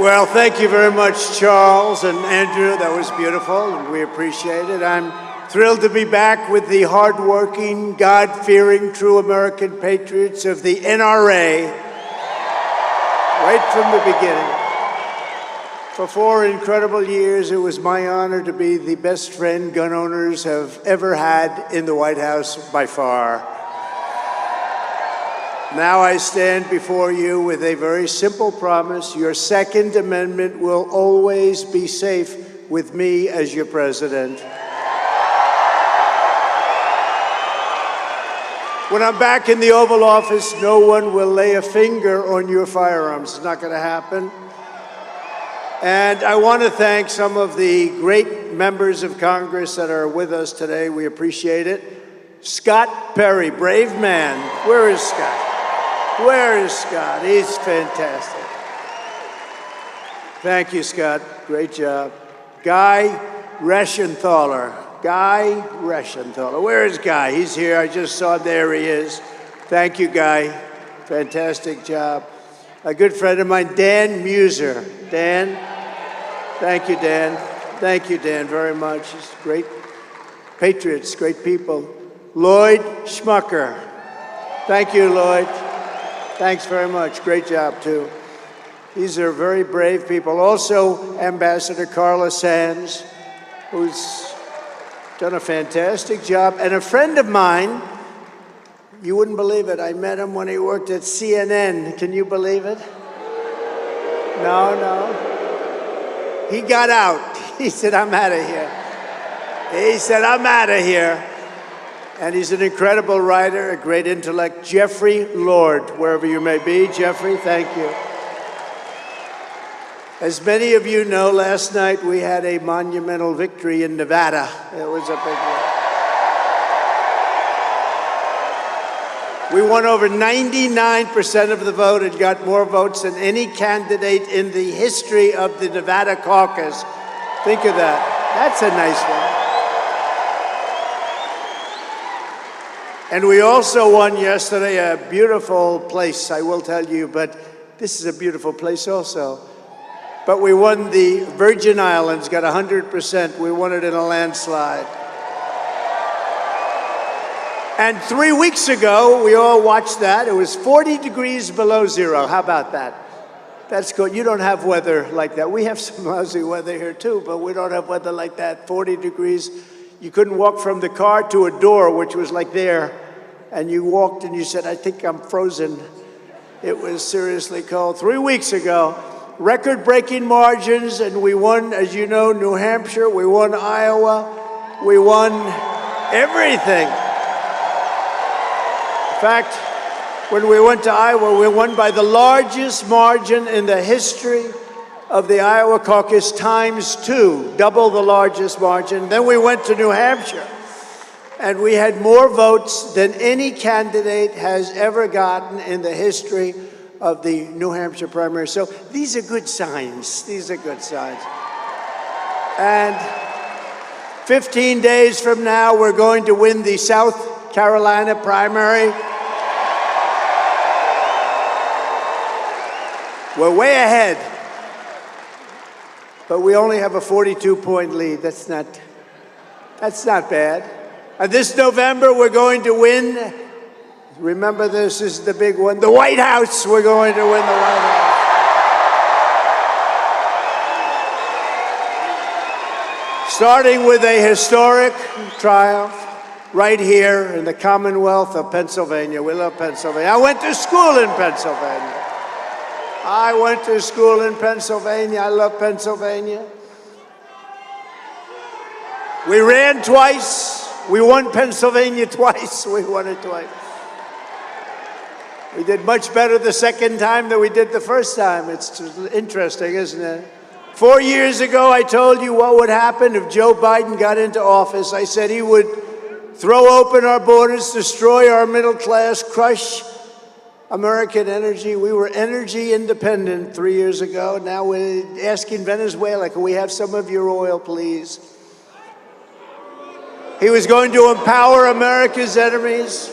Well, thank you very much, Charles and Andrew. That was beautiful, and we appreciate it. I'm thrilled to be back with the hardworking, God-fearing, true American patriots of the NRA right from the beginning. For 4 incredible years, it was my honor to be the best friend gun owners have ever had in the White House by far. Now I stand before you with a very simple promise. Your Second Amendment will always be safe with me as your president. When I'm back in the Oval Office, no one will lay a finger on your firearms. It's not going to happen. And I want to thank some of the great members of Congress that are with us today. We appreciate it. Scott Perry, brave man. Where is Scott? Where is Scott? He's fantastic. Thank you, Scott. Great job. Guy Reschenthaler. Guy Reschenthaler. Where is Guy? He's here. I just saw him. There he is. Thank you, Guy. Fantastic job. A good friend of mine, Dan Muser. Dan. Thank you, Dan. Thank you, Dan, very much. He's great patriots, great people. Lloyd Schmucker. Thank you, Lloyd. Thanks very much. Great job, too. These are very brave people. Also, Ambassador Carla Sands, who's done a fantastic job. And a friend of mine, you wouldn't believe it, I met him when he worked at CNN. Can you believe it? No. He got out. He said, I'm out of here. He said, I'm out of here. And he's an incredible writer, a great intellect, Jeffrey Lord, wherever you may be. Jeffrey, thank you. As many of you know, last night we had a monumental victory in Nevada. It was a big one. We won over 99% of the vote and got more votes than any candidate in the history of the Nevada caucus. Think of that. That's a nice one. And we also won yesterday a beautiful place, I will tell you, but this is a beautiful place also. But we won the Virgin Islands, got 100%. We won it in a landslide. And 3 weeks ago, we all watched that. It was 40 degrees below zero. How about that? That's good. You don't have weather like that. We have some lousy weather here too, but we don't have weather like that. 40 degrees. You couldn't walk from the car to a door, which was like there, and you walked and you said, I think I'm frozen. It was seriously cold. 3 weeks ago, record-breaking margins, and we won, as you know, New Hampshire, we won Iowa, we won everything. In fact, when we went to Iowa, we won by the largest margin in the history of the Iowa caucus, ×2, double the largest margin. Then we went to New Hampshire, and we had more votes than any candidate has ever gotten in the history of the New Hampshire primary. So these are good signs. These are good signs. And 15 days from now, we're going to win the South Carolina primary. We're way ahead. But we only have a 42-point lead. That's not bad. And this November, we're going to win. Remember, this is the big one. The White House. We're going to win the White House. Starting with a historic triumph right here in the Commonwealth of Pennsylvania. We love Pennsylvania. I went to school in Pennsylvania. I love Pennsylvania. We ran twice. We won Pennsylvania twice. We won it twice. We did much better the second time than we did the first time. It's interesting, isn't it? 4 years ago, I told you what would happen if Joe Biden got into office. I said he would throw open our borders, destroy our middle class, crush American energy. We were energy independent 3 years ago. Now we're asking Venezuela, can we have some of your oil, please? He was going to empower America's enemies,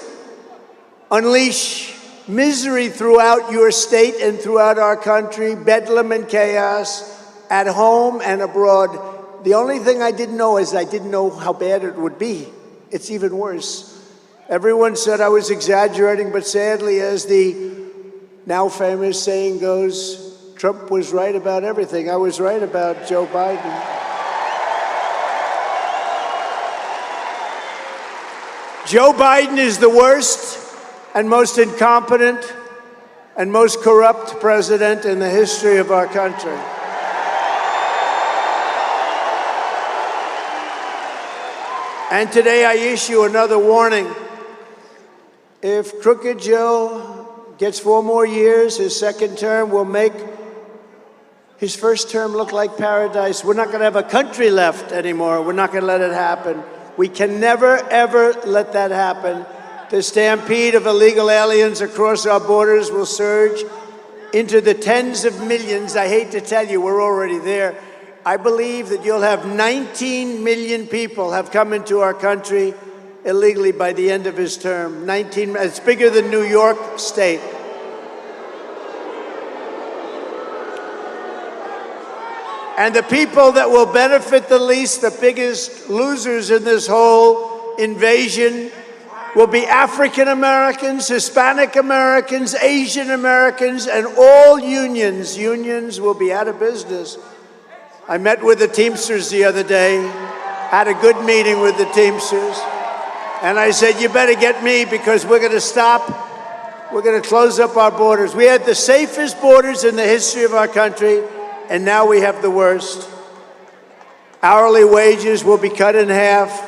unleash misery throughout your state and throughout our country, bedlam and chaos at home and abroad. The only thing I didn't know is I didn't know how bad it would be. It's even worse. Everyone said I was exaggerating, but sadly, as the now famous saying goes, Trump was right about everything. I was right about Joe Biden. Joe Biden is the worst and most incompetent and most corrupt president in the history of our country. And today I issue another warning. If Crooked Joe gets 4 more years, his second term will make his first term look like paradise. We're not going to have a country left anymore. We're not going to let it happen. We can never, ever let that happen. The stampede of illegal aliens across our borders will surge into the tens of millions. I hate to tell you, we're already there. I believe that you'll have 19 million people have come into our country illegally by the end of his term. 19, it's bigger than New York State. And the people that will benefit the least, the biggest losers in this whole invasion, will be African Americans, Hispanic Americans, Asian Americans, and all unions. Unions will be out of business. I met with the Teamsters the other day, had a good meeting with the Teamsters, and I said, you better get me because we're going to stop, we're going to close up our borders. We had the safest borders in the history of our country, and now we have the worst. Hourly wages will be cut in half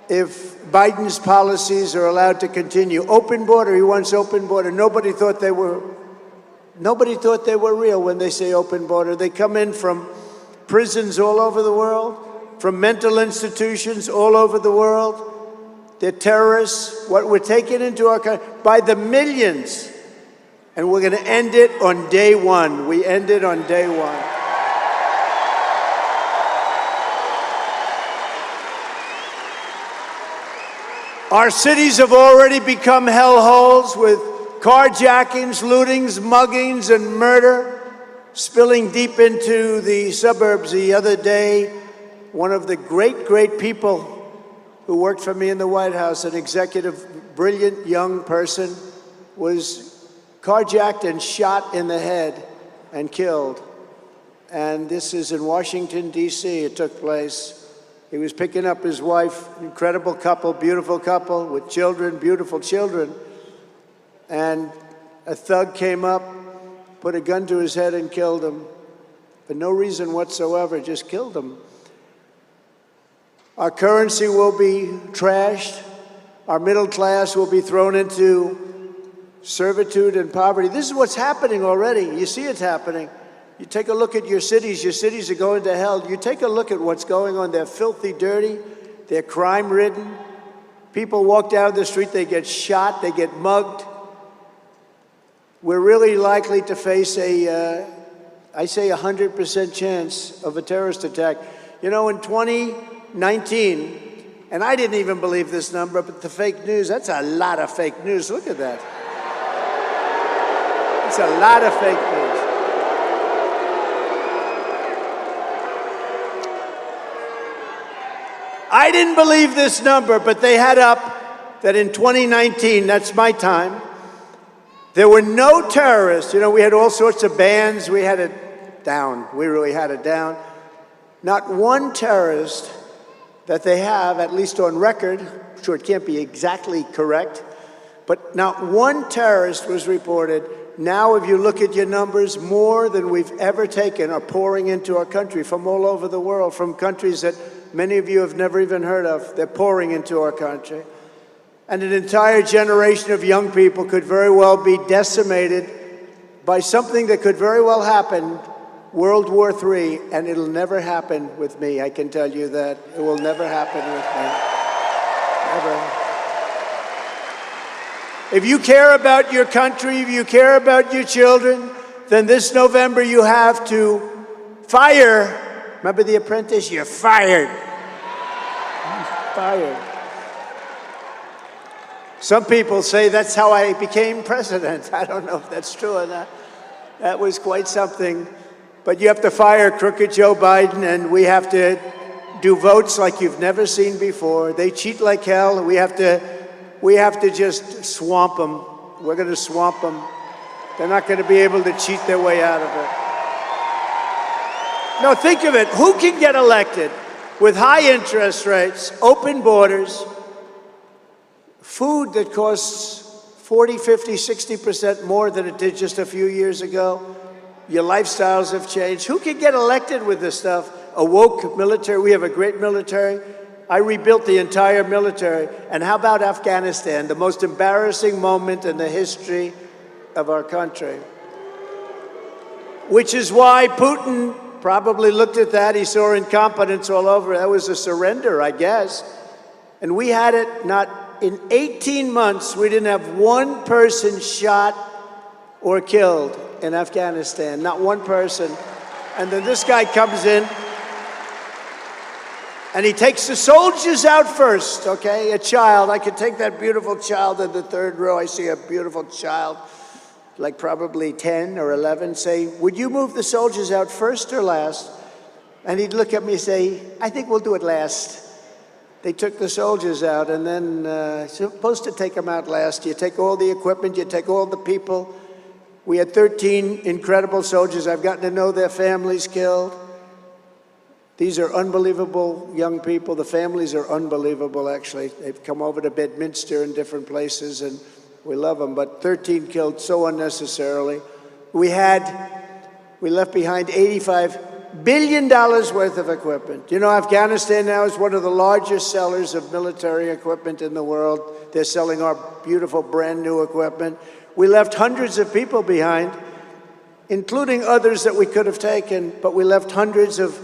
if Biden's policies are allowed to continue. Open border, he wants open border. Nobody thought they were real when they say open border. They come in from prisons all over the world, from mental institutions all over the world. They're terrorists. What we're taking into our country by the millions. And we're going to end it on day one. We end it on day one. Our cities have already become hellholes with carjackings, lootings, muggings, and murder spilling deep into the suburbs. The other day, one of the great people who worked for me in the White House, an executive, brilliant young person, was carjacked and shot in the head and killed. And this is in Washington, D.C. It took place. He was picking up his wife, incredible couple, beautiful couple with children, beautiful children. And a thug came up, put a gun to his head and killed him. For no reason whatsoever, just killed him. Our currency will be trashed. Our middle class will be thrown into servitude and poverty. This is what's happening already. You see it's happening. You take a look at your cities are going to hell. You take a look at what's going on. They're filthy, dirty, they're crime-ridden. People walk down the street, they get shot, they get mugged. We're really likely to face I say 100% chance of a terrorist attack. You know, in 2019, and I didn't even believe this number, but the fake news, that's a lot of fake news. Look at that. It's a lot of fake news. I didn't believe this number, but they had up that in 2019, that's my time, there were no terrorists. You know, we had all sorts of bans. We had it down. We really had it down. Not one terrorist that they have, at least on record, I'm sure it can't be exactly correct, but not one terrorist was reported. Now, if you look at your numbers, more than we've ever taken are pouring into our country from all over the world, from countries that many of you have never even heard of. They're pouring into our country. And an entire generation of young people could very well be decimated by something that could very well happen, World War III, and it'll never happen with me. I can tell you that. It will never happen with me. Never. If you care about your country, if you care about your children, then this November you have to fire. Remember The Apprentice? You're fired. Fired. Some people say that's how I became president. I don't know if that's true or not. That was quite something. But you have to fire crooked Joe Biden, and we have to do votes like you've never seen before. They cheat like hell. We have to just swamp them. We're going to swamp them. They're not going to be able to cheat their way out of it. No, think of it. Who can get elected with high interest rates, open borders, food that costs 40, 50, 60% more than it did just a few years ago? Your lifestyles have changed. Who can get elected with this stuff? A woke military. We have a great military. I rebuilt the entire military. And how about Afghanistan, the most embarrassing moment in the history of our country? Which is why Putin probably looked at that. He saw incompetence all over. That was a surrender, I guess. And we had it not in 18 months. We didn't have one person shot or killed in Afghanistan, not one person. And then this guy comes in and he takes the soldiers out first, okay? A child, I could take that beautiful child in the third row. I see a beautiful child, like probably 10 or 11, say, would you move the soldiers out first or last? And he'd look at me and say, I think we'll do it last. They took the soldiers out, and then supposed to take them out last. You take all the equipment, you take all the people. We had 13 incredible soldiers. I've gotten to know their families killed. These are unbelievable young people. The families are unbelievable, actually. They've come over to Bedminster and different places, and we love them. But 13 killed so unnecessarily. We left behind $85 billion worth of equipment. You know, Afghanistan now is one of the largest sellers of military equipment in the world. They're selling our beautiful brand new equipment. We left hundreds of people behind, including others that we could have taken, but we left hundreds of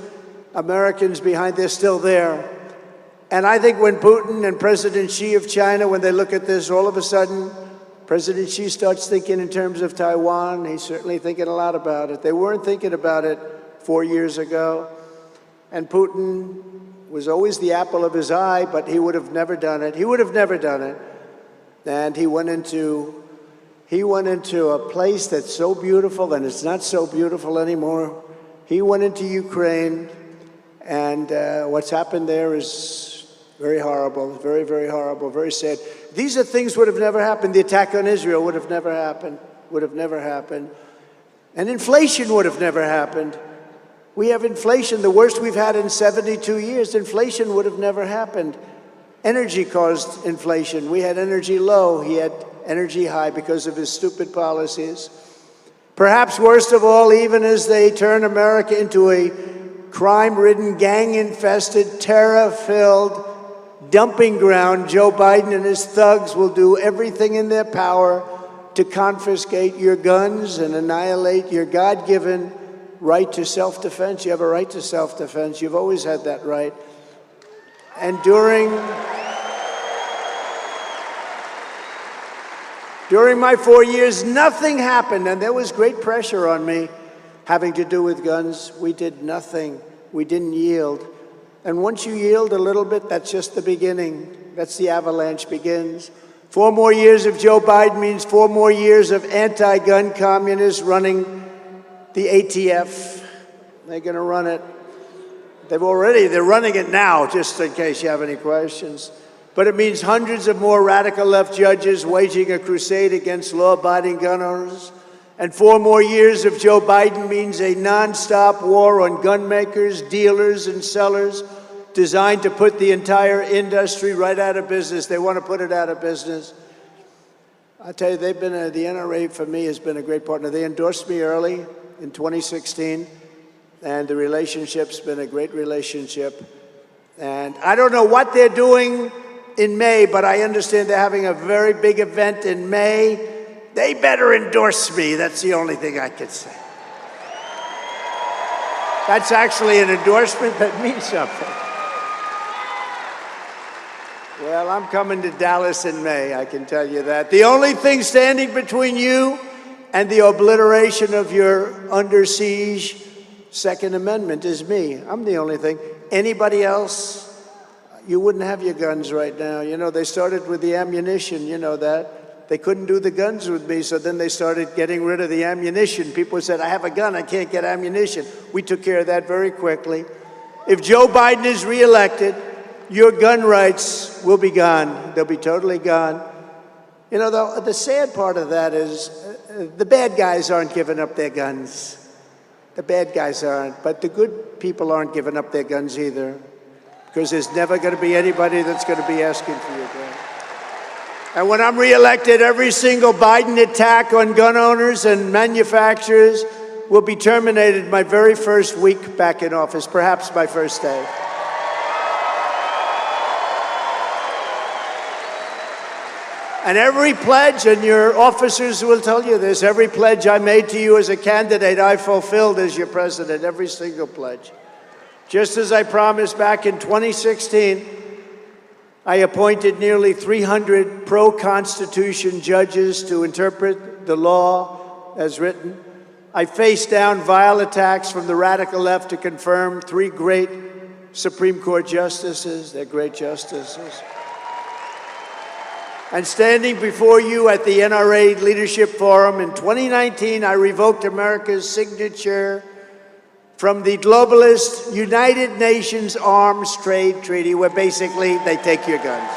Americans behind. They're still there. And I think when Putin and President Xi of China, when they look at this, all of a sudden, President Xi starts thinking in terms of Taiwan. He's certainly thinking a lot about it. They weren't thinking about it 4 years ago. And Putin was always the apple of his eye, but he would have never done it. He would have never done it. And he went into a place that's so beautiful, and it's not so beautiful anymore. He went into Ukraine, and what's happened there is very horrible, very, very horrible, very sad. These are things would have never happened. The attack on Israel would have never happened, And inflation would have never happened. We have inflation, the worst we've had in 72 years. Inflation would have never happened. Energy caused inflation. We had energy low. He had energy high because of his stupid policies. Perhaps worst of all, even as they turn America into a crime-ridden, gang-infested, terror-filled dumping ground, Joe Biden and his thugs will do everything in their power to confiscate your guns and annihilate your God-given right to self-defense. You have a right to self-defense. You've always had that right. And during my 4 years, nothing happened, and there was great pressure on me having to do with guns. We did nothing. We didn't yield. And once you yield a little bit, that's just the beginning. That's the avalanche begins. 4 more years of Joe Biden means 4 more years of anti-gun communists running the ATF. They're going to run it. They're running it now, just in case you have any questions. But it means hundreds of more radical left judges waging a crusade against law-abiding gun owners. And 4 more years of Joe Biden means a nonstop war on gun makers, dealers, and sellers designed to put the entire industry right out of business. They want to put it out of business. I'll tell you, the NRA for me has been a great partner. They endorsed me early in 2016, and the relationship's been a great relationship. And I don't know what they're doing in May, but I understand they're having a very big event in May. They better endorse me. That's the only thing I can say. That's actually an endorsement that means something. Well, I'm coming to Dallas in May, I can tell you that. The only thing standing between you and the obliteration of your under siege Second Amendment is me. I'm the only thing. Anybody else, you wouldn't have your guns right now. You know, they started with the ammunition, you know that. They couldn't do the guns with me, so then they started getting rid of the ammunition. People said, I have a gun, I can't get ammunition. We took care of that very quickly. If Joe Biden is reelected, your gun rights will be gone. They'll be totally gone. You know, the sad part of that is the bad guys aren't giving up their guns. The bad guys aren't, but the good people aren't giving up their guns either, because there's never going to be anybody that's going to be asking for your gun. And when I'm reelected, every single Biden attack on gun owners and manufacturers will be terminated my very first week back in office, perhaps my first day. And every pledge, and your officers will tell you this, every pledge I made to you as a candidate, I fulfilled as your president, every single pledge. Just as I promised back in 2016, I appointed nearly 300 pro-Constitution judges to interpret the law as written. I faced down vile attacks from the radical left to confirm 3 great Supreme Court justices. They're great justices. And standing before you at the NRA Leadership Forum in 2019, I revoked America's signature from the globalist United Nations Arms Trade Treaty, where basically they take your guns.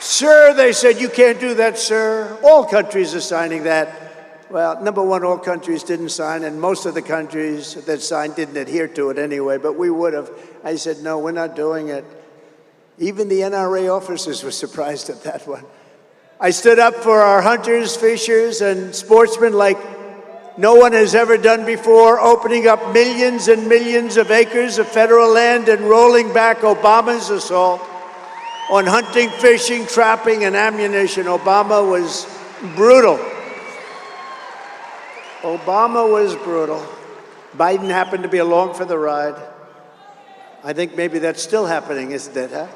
Sir, they said, you can't do that, sir. All countries are signing that. Well, number one, all countries didn't sign, and most of the countries that signed didn't adhere to it anyway, but we would have. I said, no, we're not doing it. Even the NRA officers were surprised at that one. I stood up for our hunters, fishers, and sportsmen like no one has ever done before, opening up millions and millions of acres of federal land and rolling back Obama's assault on hunting, fishing, trapping, and ammunition. Obama was brutal. Obama was brutal. Biden happened to be along for the ride. I think maybe that's still happening, isn't it, huh?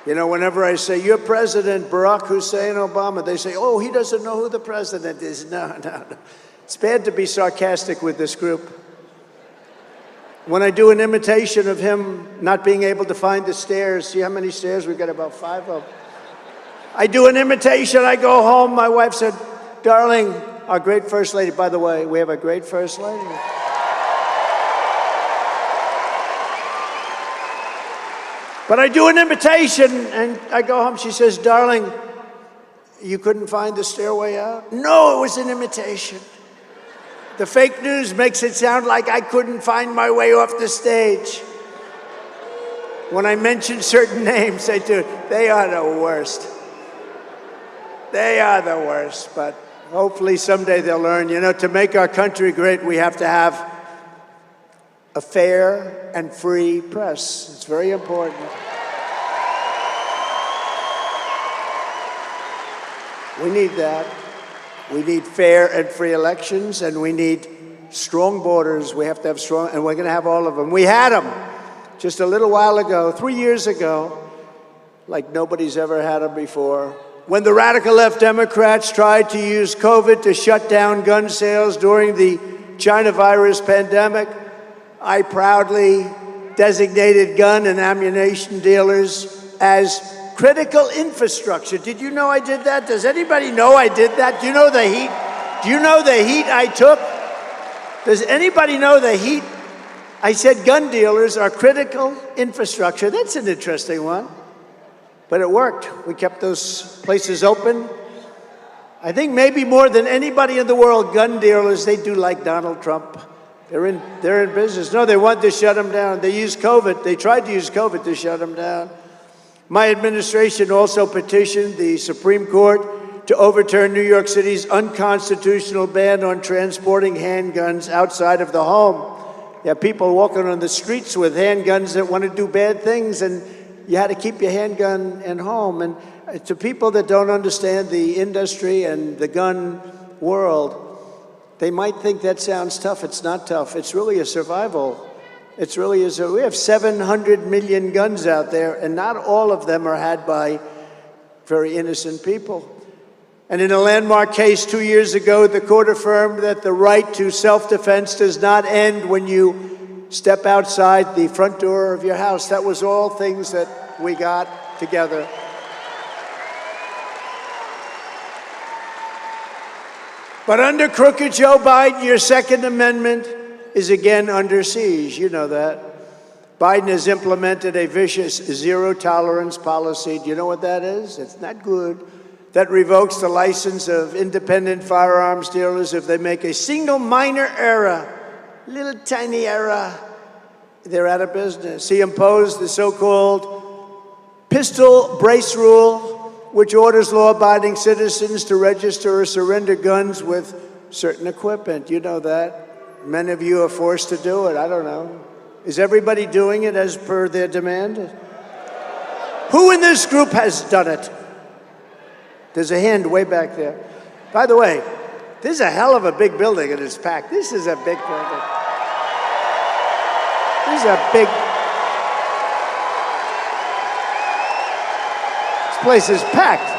You know, whenever I say, you're President Barack Hussein Obama, they say, oh, he doesn't know who the president is. No. It's bad to be sarcastic with this group. When I do an imitation of him not being able to find the stairs, see how many stairs? We've got about 5 of them. I do an imitation, I go home, my wife said, darling, our great First Lady, by the way, we have a great First Lady. But I do an imitation, and I go home, she says, darling, you couldn't find the stairway out? No, it was an imitation. The fake news makes it sound like I couldn't find my way off the stage. When I mention certain names, they are the worst. They are the worst, but hopefully someday they'll learn. You know, to make our country great, we have to have a fair and free press. It's very important. We need that. We need fair and free elections, and we need strong borders. We have to have strong, and we're going to have all of them. We had them just a little while ago, 3 years ago, like nobody's ever had them before. When the radical left Democrats tried to use COVID to shut down gun sales during the China virus pandemic, I proudly designated gun and ammunition dealers as critical infrastructure. Did you know I did that? Does anybody know I did that? Do you know the heat? Do you know the heat I took? Does anybody know the heat? I said gun dealers are critical infrastructure. That's an interesting one. But it worked. We kept those places open. I think maybe more than anybody in the world, gun dealers, they do like Donald Trump. They're in business. No, they want to shut them down. They used COVID. They tried to use COVID to shut them down. My administration also petitioned the Supreme Court to overturn New York City's unconstitutional ban on transporting handguns outside of the home. You have people walking on the streets with handguns that want to do bad things, and you had to keep your handgun at home. And to people that don't understand the industry and the gun world, they might think that sounds tough. It's not tough. It's really a survival. It's really is. We have 700 million guns out there, and not all of them are had by very innocent people. And in a landmark case 2 years ago, the court affirmed that the right to self-defense does not end when you step outside the front door of your house. That was all things that we got together. But under crooked Joe Biden, your Second Amendment is again under siege. You know that. Biden has implemented a vicious zero-tolerance policy. Do you know what that is? It's not good. That revokes the license of independent firearms dealers if they make a single minor error, little tiny error, they're out of business. He imposed the so-called pistol brace rule, which orders law-abiding citizens to register or surrender guns with certain equipment. You know that. Many of you are forced to do it. I don't know. Is everybody doing it as per their demand? Who in this group has done it? There's a hand way back there. By the way, this is a hell of a big building and it's packed. This is a big building. This is a big... This place is packed.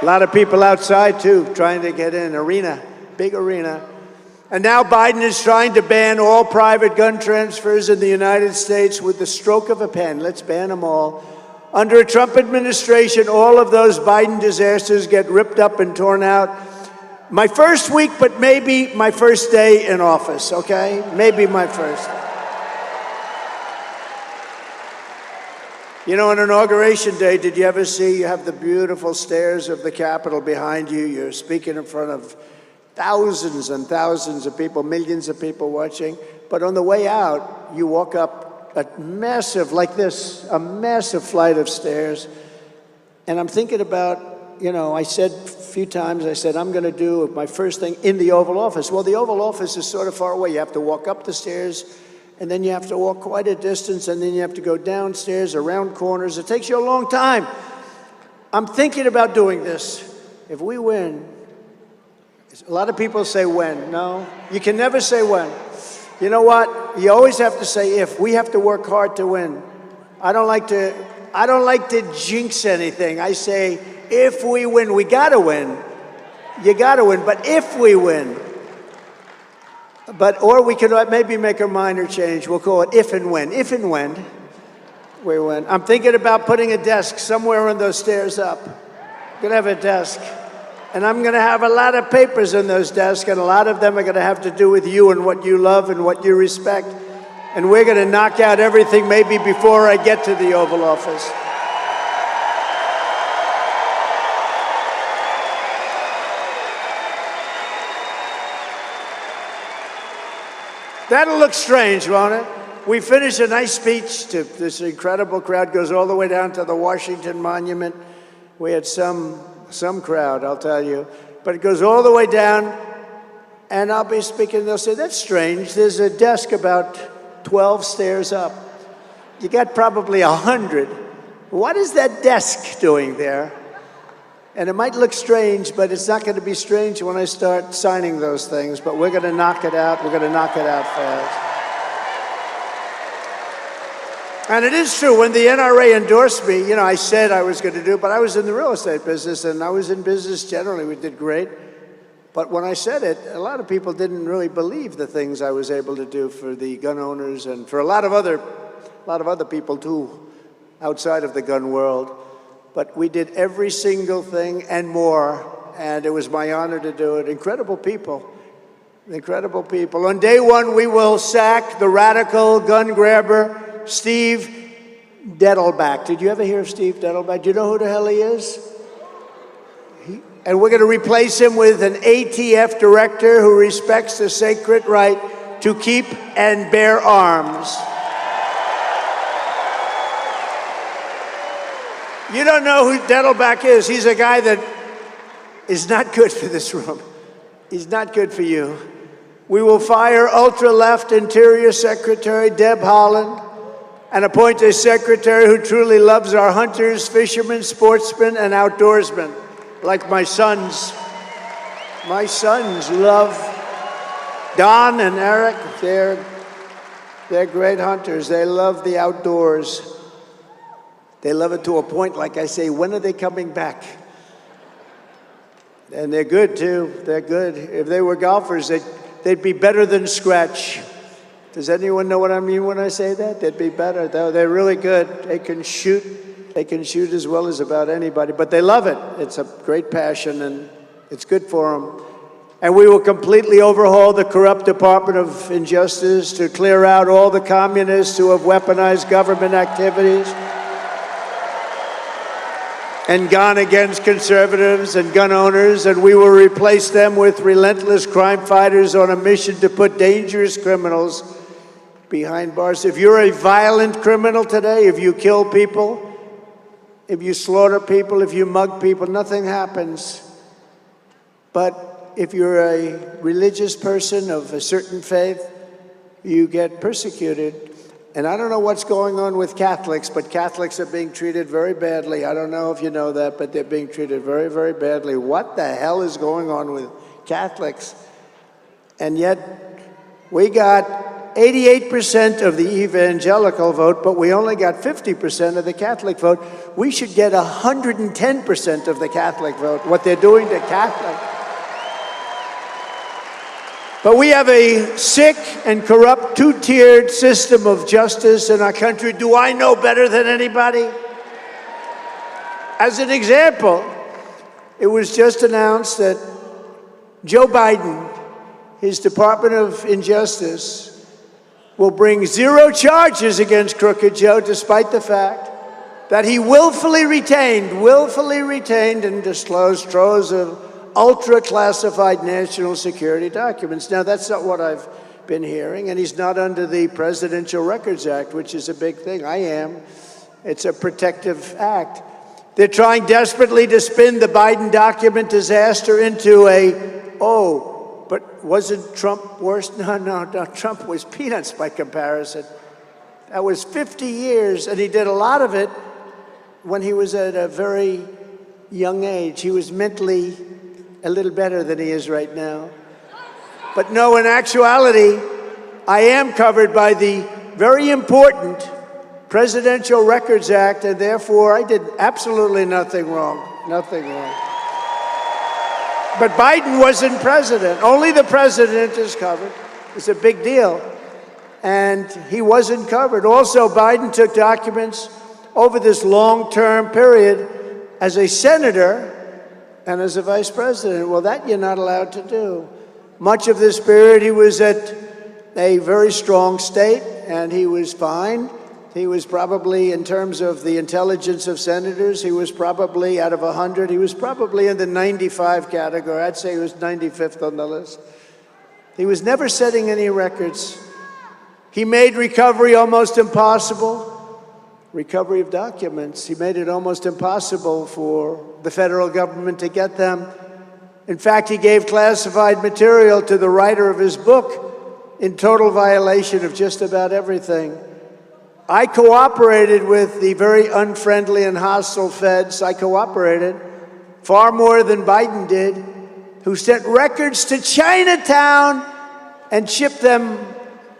A lot of people outside too, trying to get in. Arena, big arena. And now Biden is trying to ban all private gun transfers in the United States with the stroke of a pen. Let's ban them all. Under a Trump administration, all of those Biden disasters get ripped up and torn out. My first week, but maybe my first day in office, okay? Maybe my first. You know, on Inauguration Day, did you ever see, you have the beautiful stairs of the Capitol behind you. You're speaking in front of thousands and thousands of people, millions of people watching. But on the way out, you walk up a massive, like this, a massive flight of stairs. And I'm thinking about, you know, I said a few times, I said, I'm going to do my first thing in the Oval Office. Well, the Oval Office is sort of far away. You have to walk up the stairs, and then you have to walk quite a distance, and then you have to go downstairs, around corners. It takes you a long time. I'm thinking about doing this. If we win, a lot of people say when. No, you can never say when. You know what? You always have to say if. We have to work hard to win. I don't like to jinx anything. I say if we win, we gotta win. You gotta win, but if we win. Or we could maybe make a minor change. We'll call it if and when. If and when we win. I'm thinking about putting a desk somewhere on those stairs up. I'm gonna have a desk. And I'm going to have a lot of papers in those desks, and a lot of them are going to have to do with you and what you love and what you respect. And we're going to knock out everything maybe before I get to the Oval Office. That'll look strange, won't it? We finish a nice speech to this incredible crowd, goes all the way down to the Washington Monument. We had some crowd, I'll tell you. But it goes all the way down, and I'll be speaking, they'll say, that's strange. There's a desk about 12 stairs up. You got probably 100. What is that desk doing there? And it might look strange, but it's not going to be strange when I start signing those things. But we're going to knock it out. We're going to knock it out fast. And it is true, when the NRA endorsed me, you know, I said I was going to do it, but I was in the real estate business, and I was in business generally. We did great. But when I said it, a lot of people didn't really believe the things I was able to do for the gun owners and for a lot of other people, too, outside of the gun world. But we did every single thing and more, and it was my honor to do it. Incredible people. Incredible people. On day one, we will sack the radical gun grabber, Steve Dettelbach. Did you ever hear of Steve Dettelbach? Do you know who the hell he is? And we're going to replace him with an ATF director who respects the sacred right to keep and bear arms. You don't know who Dettelbach is. He's a guy that is not good for this room. He's not good for you. We will fire ultra-left Interior Secretary Deb Haaland and appoint a secretary who truly loves our hunters, fishermen, sportsmen, and outdoorsmen, like my sons. My sons love Don and Eric. They're great hunters. They love the outdoors. They love it to a point, like I say, when are they coming back? And they're good, too. They're good. If they were golfers, they'd be better than scratch. Does anyone know what I mean when I say that? They'd be better. They're really good. They can shoot. They can shoot as well as about anybody. But they love it. It's a great passion, and it's good for them. And we will completely overhaul the corrupt Department of Injustice to clear out all the communists who have weaponized government activities and gone against conservatives and gun owners, and we will replace them with relentless crime fighters on a mission to put dangerous criminals behind bars. If you're a violent criminal today, if you kill people, if you slaughter people, if you mug people, nothing happens. But if you're a religious person of a certain faith, you get persecuted. And I don't know what's going on with Catholics, but Catholics are being treated very badly. I don't know if you know that, but they're being treated very, very badly. What the hell is going on with Catholics? And yet, we got 88% of the evangelical vote, but we only got 50% of the Catholic vote. We should get 110% of the Catholic vote, what they're doing to Catholics. But we have a sick and corrupt two-tiered system of justice in our country. Do I know better than anybody? As an example, it was just announced that Joe Biden, his Department of Injustice, will bring 0 charges against Crooked Joe, despite the fact that he willfully retained and disclosed troves of ultra-classified national security documents. Now, that's not what I've been hearing, and he's not under the Presidential Records Act, which is a big thing. I am. It's a protective act. They're trying desperately to spin the Biden document disaster into but wasn't Trump worse? No, Trump was peanuts by comparison. That was 50 years, and he did a lot of it when he was at a very young age. He was mentally a little better than he is right now. But no, in actuality, I am covered by the very important Presidential Records Act, and therefore I did absolutely nothing wrong. Nothing wrong. But Biden wasn't president. Only the president is covered. It's a big deal. And he wasn't covered. Also, Biden took documents over this long-term period as a senator and as a vice president. Well, that you're not allowed to do. Much of this period, he was at a very strong state, and he was fine. He was probably, in terms of the intelligence of senators, he was probably, out of 100, he was probably in the 95 category. I'd say he was 95th on the list. He was never setting any records. He made recovery almost impossible. Recovery of documents. He made it almost impossible for the federal government to get them. In fact, he gave classified material to the writer of his book in total violation of just about everything. I cooperated with the very unfriendly and hostile feds. I cooperated far more than Biden did, who sent records to Chinatown and shipped them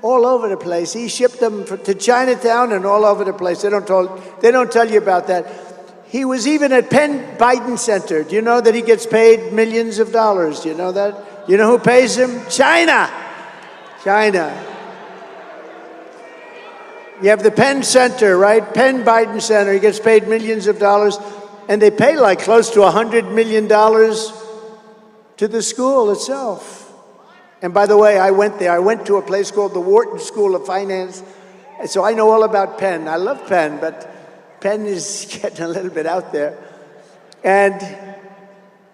all over the place. He shipped them to Chinatown and all over the place. They don't tell you about that. He was even at Penn Biden Center. Do you know that he gets paid millions of dollars? Do you know that? You know who pays him? China. You have the Penn Center, right? Penn Biden Center. He gets paid millions of dollars, and they pay like close to $100 million to the school itself. And by the way, I went there. I went to a place called the Wharton School of Finance. And so I know all about Penn. I love Penn, but Penn is getting a little bit out there. And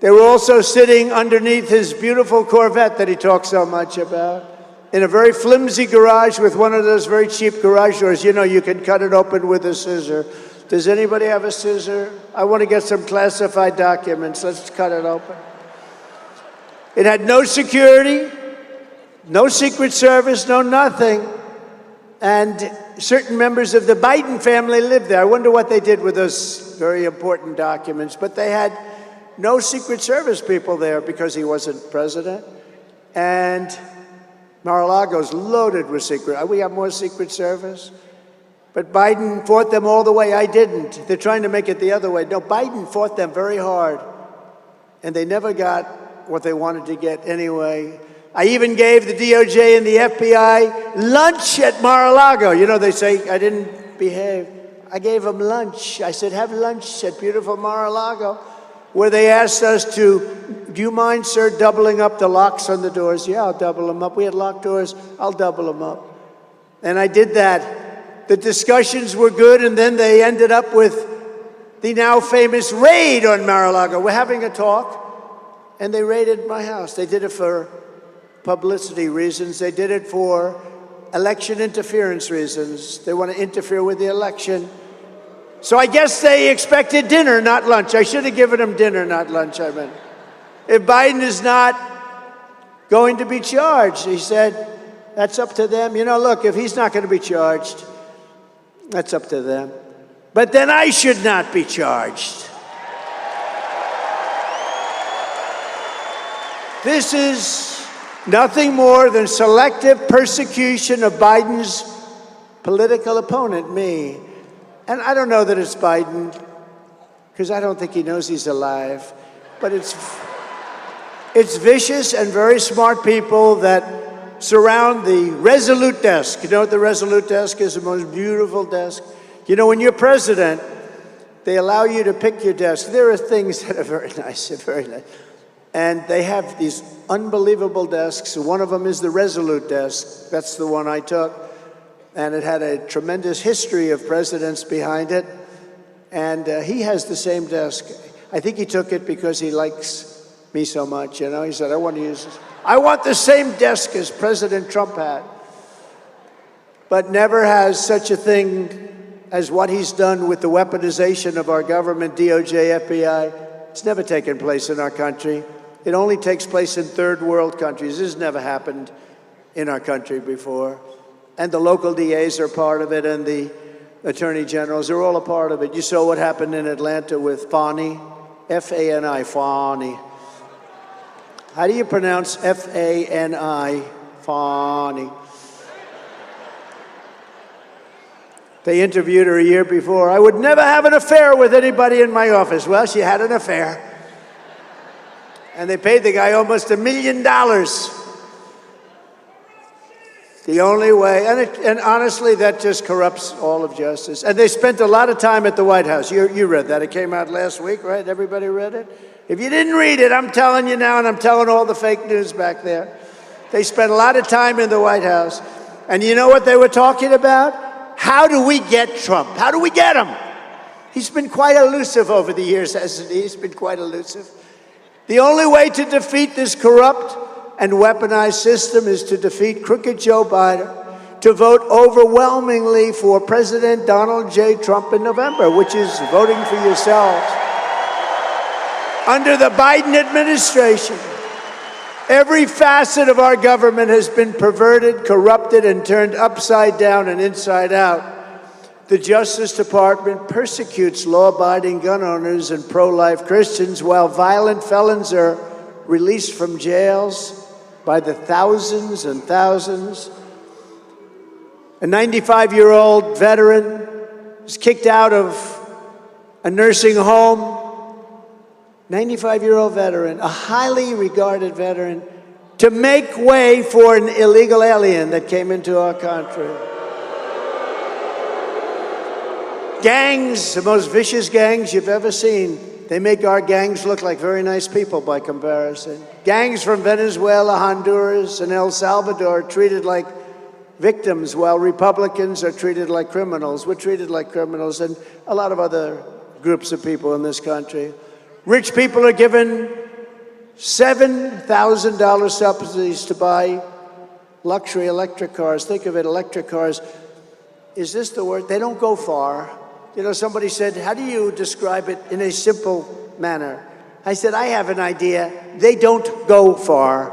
they were also sitting underneath his beautiful Corvette that he talks so much about, in a very flimsy garage with one of those very cheap garage doors. You know, you can cut it open with a scissor. Does anybody have a scissor? I want to get some classified documents. Let's cut it open. It had no security, no Secret Service, no nothing. And certain members of the Biden family lived there. I wonder what they did with those very important documents. But they had no Secret Service people there because he wasn't president. And Mar-a-Lago's loaded with secret. We have more Secret Service. But Biden fought them all the way. I didn't. They're trying to make it the other way. No, Biden fought them very hard, and they never got what they wanted to get anyway. I even gave the DOJ and the FBI lunch at Mar-a-Lago. You know, they say I didn't behave. I gave them lunch. I said, have lunch at beautiful Mar-a-Lago, where they asked us to, do you mind, sir, doubling up the locks on the doors? Yeah, I'll double them up. We had locked doors. I'll double them up. And I did that. The discussions were good, and then they ended up with the now famous raid on Mar-a-Lago. We're having a talk, and they raided my house. They did it for publicity reasons. They did it for election interference reasons. They want to interfere with the election. So I guess they expected dinner, not lunch. I should have given them dinner, not lunch, I meant. If Biden is not going to be charged, he said, that's up to them. You know, look, if he's not going to be charged, that's up to them. But then I should not be charged. This is nothing more than selective persecution of Biden's political opponent, me. And I don't know that it's Biden, because I don't think he knows he's alive. But it's vicious and very smart people that surround the Resolute desk. You know what the Resolute desk is? The most beautiful desk. You know, when you're president, they allow you to pick your desk. There are things that are very nice, very nice. And they have these unbelievable desks. One of them is the Resolute desk. That's the one I took. And it had a tremendous history of presidents behind it. And he has the same desk. I think he took it because he likes me so much, you know. He said, I want to use this. I want the same desk as President Trump had. But never has such a thing as what he's done with the weaponization of our government, DOJ, FBI. It's never taken place in our country. It only takes place in third world countries. This has never happened in our country before. And the local DAs are part of it, and the attorney generals are all a part of it. You saw what happened in Atlanta with Fani, F-A-N-I, Fani. How do you pronounce F-A-N-I, Fani? They interviewed her a year before. I would never have an affair with anybody in my office. Well, she had an affair. And they paid the guy almost $1 million. The only way, and honestly, that just corrupts all of justice. And they spent a lot of time at the White House. You read that. It came out last week, right? Everybody read it? If you didn't read it, I'm telling you now, and I'm telling all the fake news back there. They spent a lot of time in the White House. And you know what they were talking about? How do we get Trump? How do we get him? He's been quite elusive over the years, hasn't he? He's been quite elusive. The only way to defeat this corrupt and weaponized system is to defeat crooked Joe Biden, to vote overwhelmingly for President Donald J. Trump in November, which is voting for yourselves. Under the Biden administration, every facet of our government has been perverted, corrupted, and turned upside down and inside out. The Justice Department persecutes law-abiding gun owners and pro-life Christians, while violent felons are released from jails by the thousands and thousands. A 95-year-old veteran was kicked out of a nursing home. 95-year-old veteran, a highly regarded veteran, to make way for an illegal alien that came into our country. Gangs, the most vicious gangs you've ever seen. They make our gangs look like very nice people by comparison. Gangs from Venezuela, Honduras, and El Salvador are treated like victims, while Republicans are treated like criminals. We're treated like criminals, and a lot of other groups of people in this country. Rich people are given $7,000 subsidies to buy luxury electric cars. Think of it, electric cars. Is this the word? They don't go far. You know, somebody said, how do you describe it in a simple manner? I said, I have an idea. They don't go far.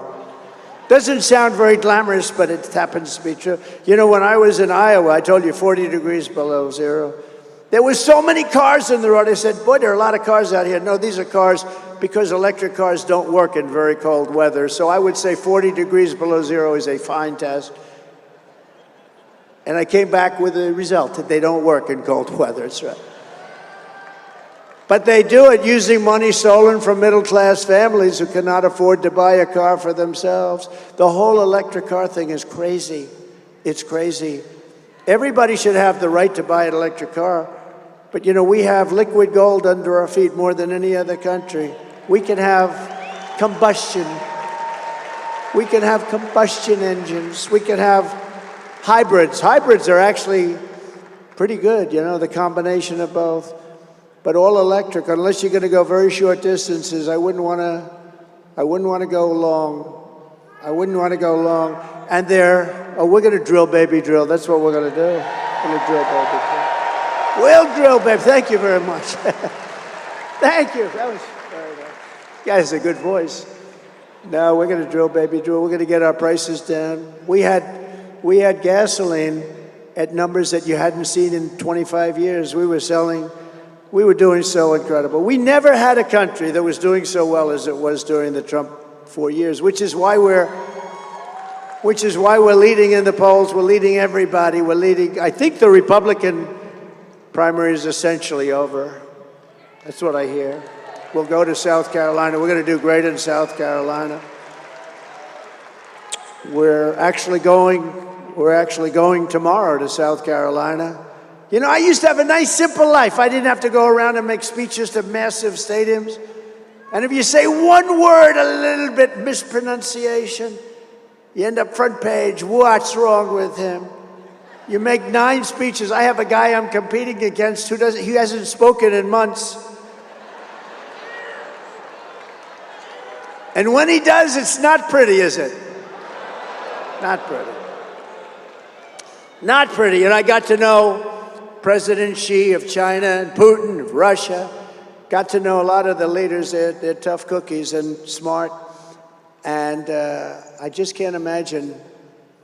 Doesn't sound very glamorous, but it happens to be true. You know, when I was in Iowa, I told you 40 degrees below zero. There were so many cars in the road. I said, boy, there are a lot of cars out here. No, these are cars because electric cars don't work in very cold weather. So I would say 40 degrees below zero is a fine test. And I came back with the result that they don't work in cold weather. That's right. But they do it using money stolen from middle-class families who cannot afford to buy a car for themselves. The whole electric car thing is crazy. It's crazy. Everybody should have the right to buy an electric car. But, you know, we have liquid gold under our feet more than any other country. We can have combustion. We can have combustion engines. We can have hybrids. Hybrids are actually pretty good, you know, the combination of both. But all electric, unless you're going to go very short distances, I wouldn't want to go long. I wouldn't want to go long. And we're going to drill, baby, drill. That's what we're going to do. We're going to drill, baby, drill. We'll drill, baby. Thank you very much. Thank you. That was very nice. You guys have a good voice. No, we're going to drill, baby, drill. We're going to get our prices down. We had gasoline at numbers that you hadn't seen in 25 years. We were doing so incredible. We never had a country that was doing so well as it was during the Trump 4 years, which is why we're leading in the polls. We're leading everybody. We're leading. I think the Republican primary is essentially over. That's what I hear. We'll go to South Carolina. We're going to do great in South Carolina. We're actually going tomorrow to South Carolina. You know, I used to have a nice, simple life. I didn't have to go around and make speeches to massive stadiums. And if you say one word, a little bit mispronunciation, you end up front page. What's wrong with him? You make 9 speeches. I have a guy I'm competing against he hasn't spoken in months. And when he does, it's not pretty, is it? Not pretty. Not pretty. And I got to know President Xi of China and Putin of Russia. Got to know a lot of the leaders. They're tough cookies and smart. And I just can't imagine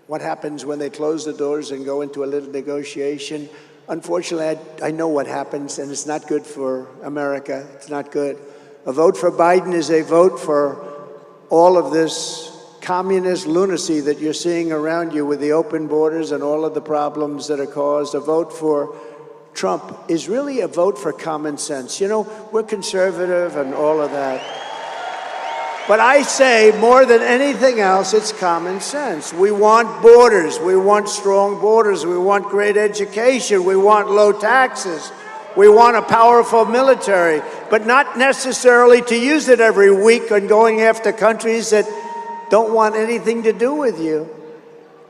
what happens when they close the doors and go into a little negotiation. Unfortunately, I know what happens, and it's not good for America. It's not good. A vote for Biden is a vote for all of this communist lunacy that you're seeing around you with the open borders and all of the problems that are caused. A vote for Trump is really a vote for common sense. You know, we're conservative and all of that. But I say more than anything else, it's common sense. We want borders. We want strong borders. We want great education. We want low taxes. We want a powerful military, but not necessarily to use it every week on going after countries that don't want anything to do with you.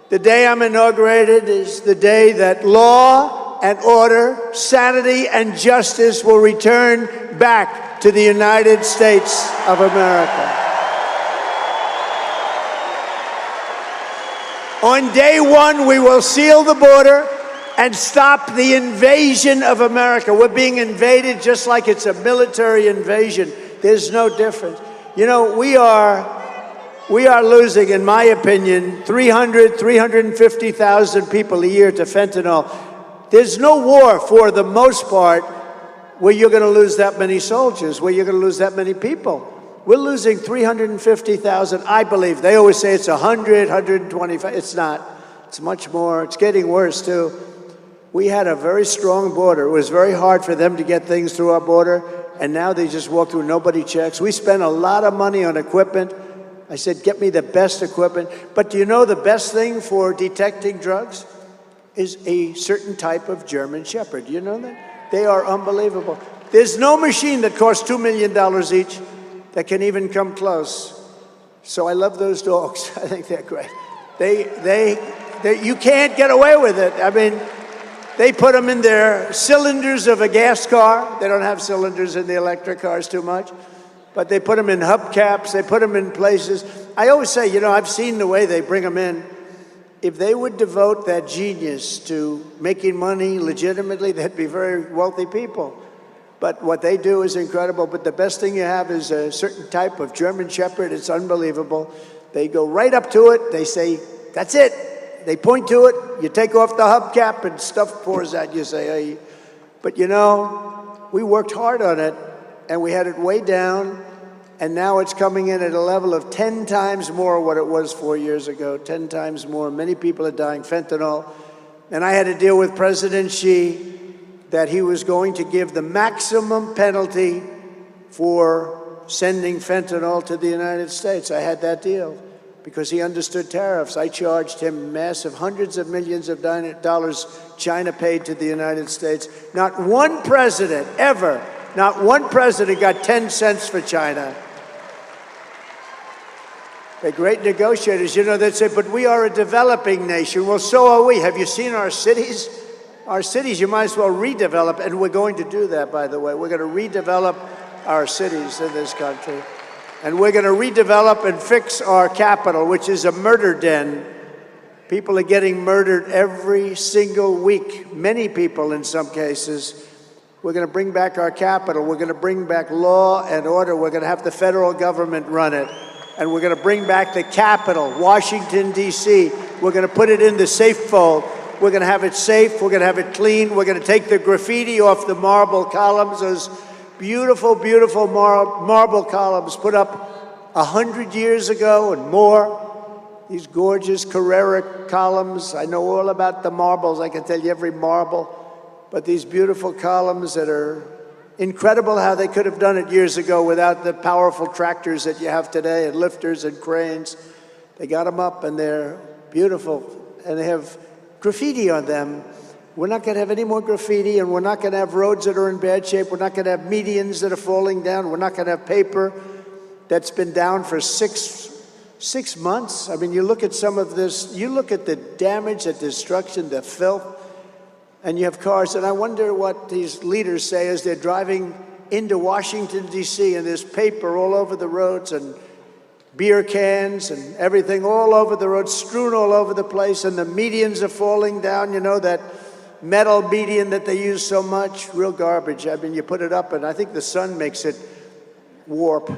The day I'm inaugurated is the day that law and order, sanity and justice will return back to the United States of America. On day 1, we will seal the border and stop the invasion of America. We're being invaded just like it's a military invasion. There's no difference. You know, we are losing, in my opinion, 350,000 people a year to fentanyl. There's no war, for the most part, where you're going to lose that many soldiers, where you're going to lose that many people. We're losing 350,000, I believe. They always say it's 100, 125. It's not. It's much more. It's getting worse, too. We had a very strong border. It was very hard for them to get things through our border, and now they just walk through, nobody checks. We spend a lot of money on equipment. I said, get me the best equipment. But do you know the best thing for detecting drugs is a certain type of German Shepherd? Do you know that? They are unbelievable. There's no machine that costs $2 million each that can even come close. So I love those dogs. I think they're great. You can't get away with it. I mean, they put them in their cylinders of a gas car. They don't have cylinders in the electric cars too much. But they put them in hubcaps. They put them in places. I always say, you know, I've seen the way they bring them in. If they would devote that genius to making money legitimately, they'd be very wealthy people. But what they do is incredible. But the best thing you have is a certain type of German Shepherd. It's unbelievable. They go right up to it. They say, that's it. They point to it. You take off the hubcap and stuff pours out. You say, hey. But you know, we worked hard on it, and we had it way down, and now it's coming in at a level of 10 times more what it was 4 years ago, 10 times more. Many people are dying. Fentanyl. And I had to deal with President Xi that he was going to give the maximum penalty for sending fentanyl to the United States. I had that deal because he understood tariffs. I charged him massive hundreds of millions of dollars China paid to the United States. Not one president ever, not one president got 10 cents for China. They're great negotiators. You know, they'd say, but we are a developing nation. Well, so are we. Have you seen our cities? Our cities, you might as well redevelop, and we're going to do that, by the way. We're going to redevelop our cities in this country. And we're going to redevelop and fix our capital, which is a murder den. People are getting murdered every single week, many people in some cases. We're going to bring back our capital. We're going to bring back law and order. We're going to have the federal government run it. And we're going to bring back the capital, Washington, D.C. We're going to put it in the safe fold. We're going to have it safe. We're going to have it clean. We're going to take the graffiti off the marble columns, those beautiful, beautiful marble columns put up 100 years ago and more. These gorgeous Carrera columns. I know all about the marbles. I can tell you every marble. But these beautiful columns that are incredible how they could have done it years ago without the powerful tractors that you have today and lifters and cranes. They got them up and they're beautiful and they have graffiti on them. We're not going to have any more graffiti, and we're not going to have roads that are in bad shape. We're not going to have medians that are falling down. We're not going to have paper that's been down for six months. I mean, you look at some of this, you look at the damage, the destruction, the filth, and you have cars, and I wonder what these leaders say as they're driving into Washington, D.C., and there's paper all over the roads and beer cans and everything all over the road, strewn all over the place, and the medians are falling down, you know, that metal median that they use so much, real garbage. I mean, you put it up, and I think the sun makes it warp.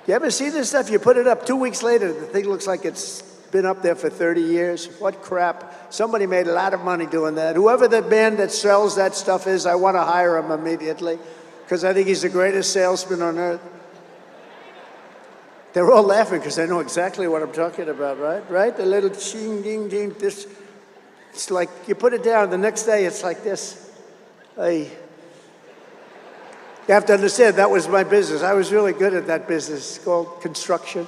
You ever see this stuff? You put it up, 2 weeks later, the thing looks like it's been up there for 30 years. What crap. Somebody made a lot of money doing that. Whoever the man that sells that stuff is, I want to hire him immediately because I think he's the greatest salesman on earth. They're all laughing because they know exactly what I'm talking about, right? Right? The little ching, ding, ding, this. It's like you put it down, the next day it's like this. Hey. You have to understand, that was my business. I was really good at that business. It's called construction.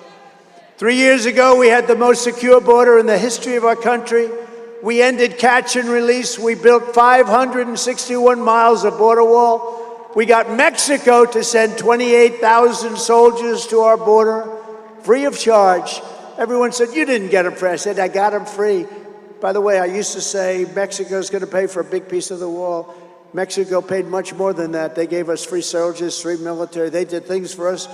3 years ago, we had the most secure border in the history of our country. We ended catch and release. We built 561 miles of border wall. We got Mexico to send 28,000 soldiers to our border, free of charge. Everyone said, you didn't get them free. I said, I got them free. By the way, I used to say Mexico's going to pay for a big piece of the wall. Mexico paid much more than that. They gave us free soldiers, free military. They did things for us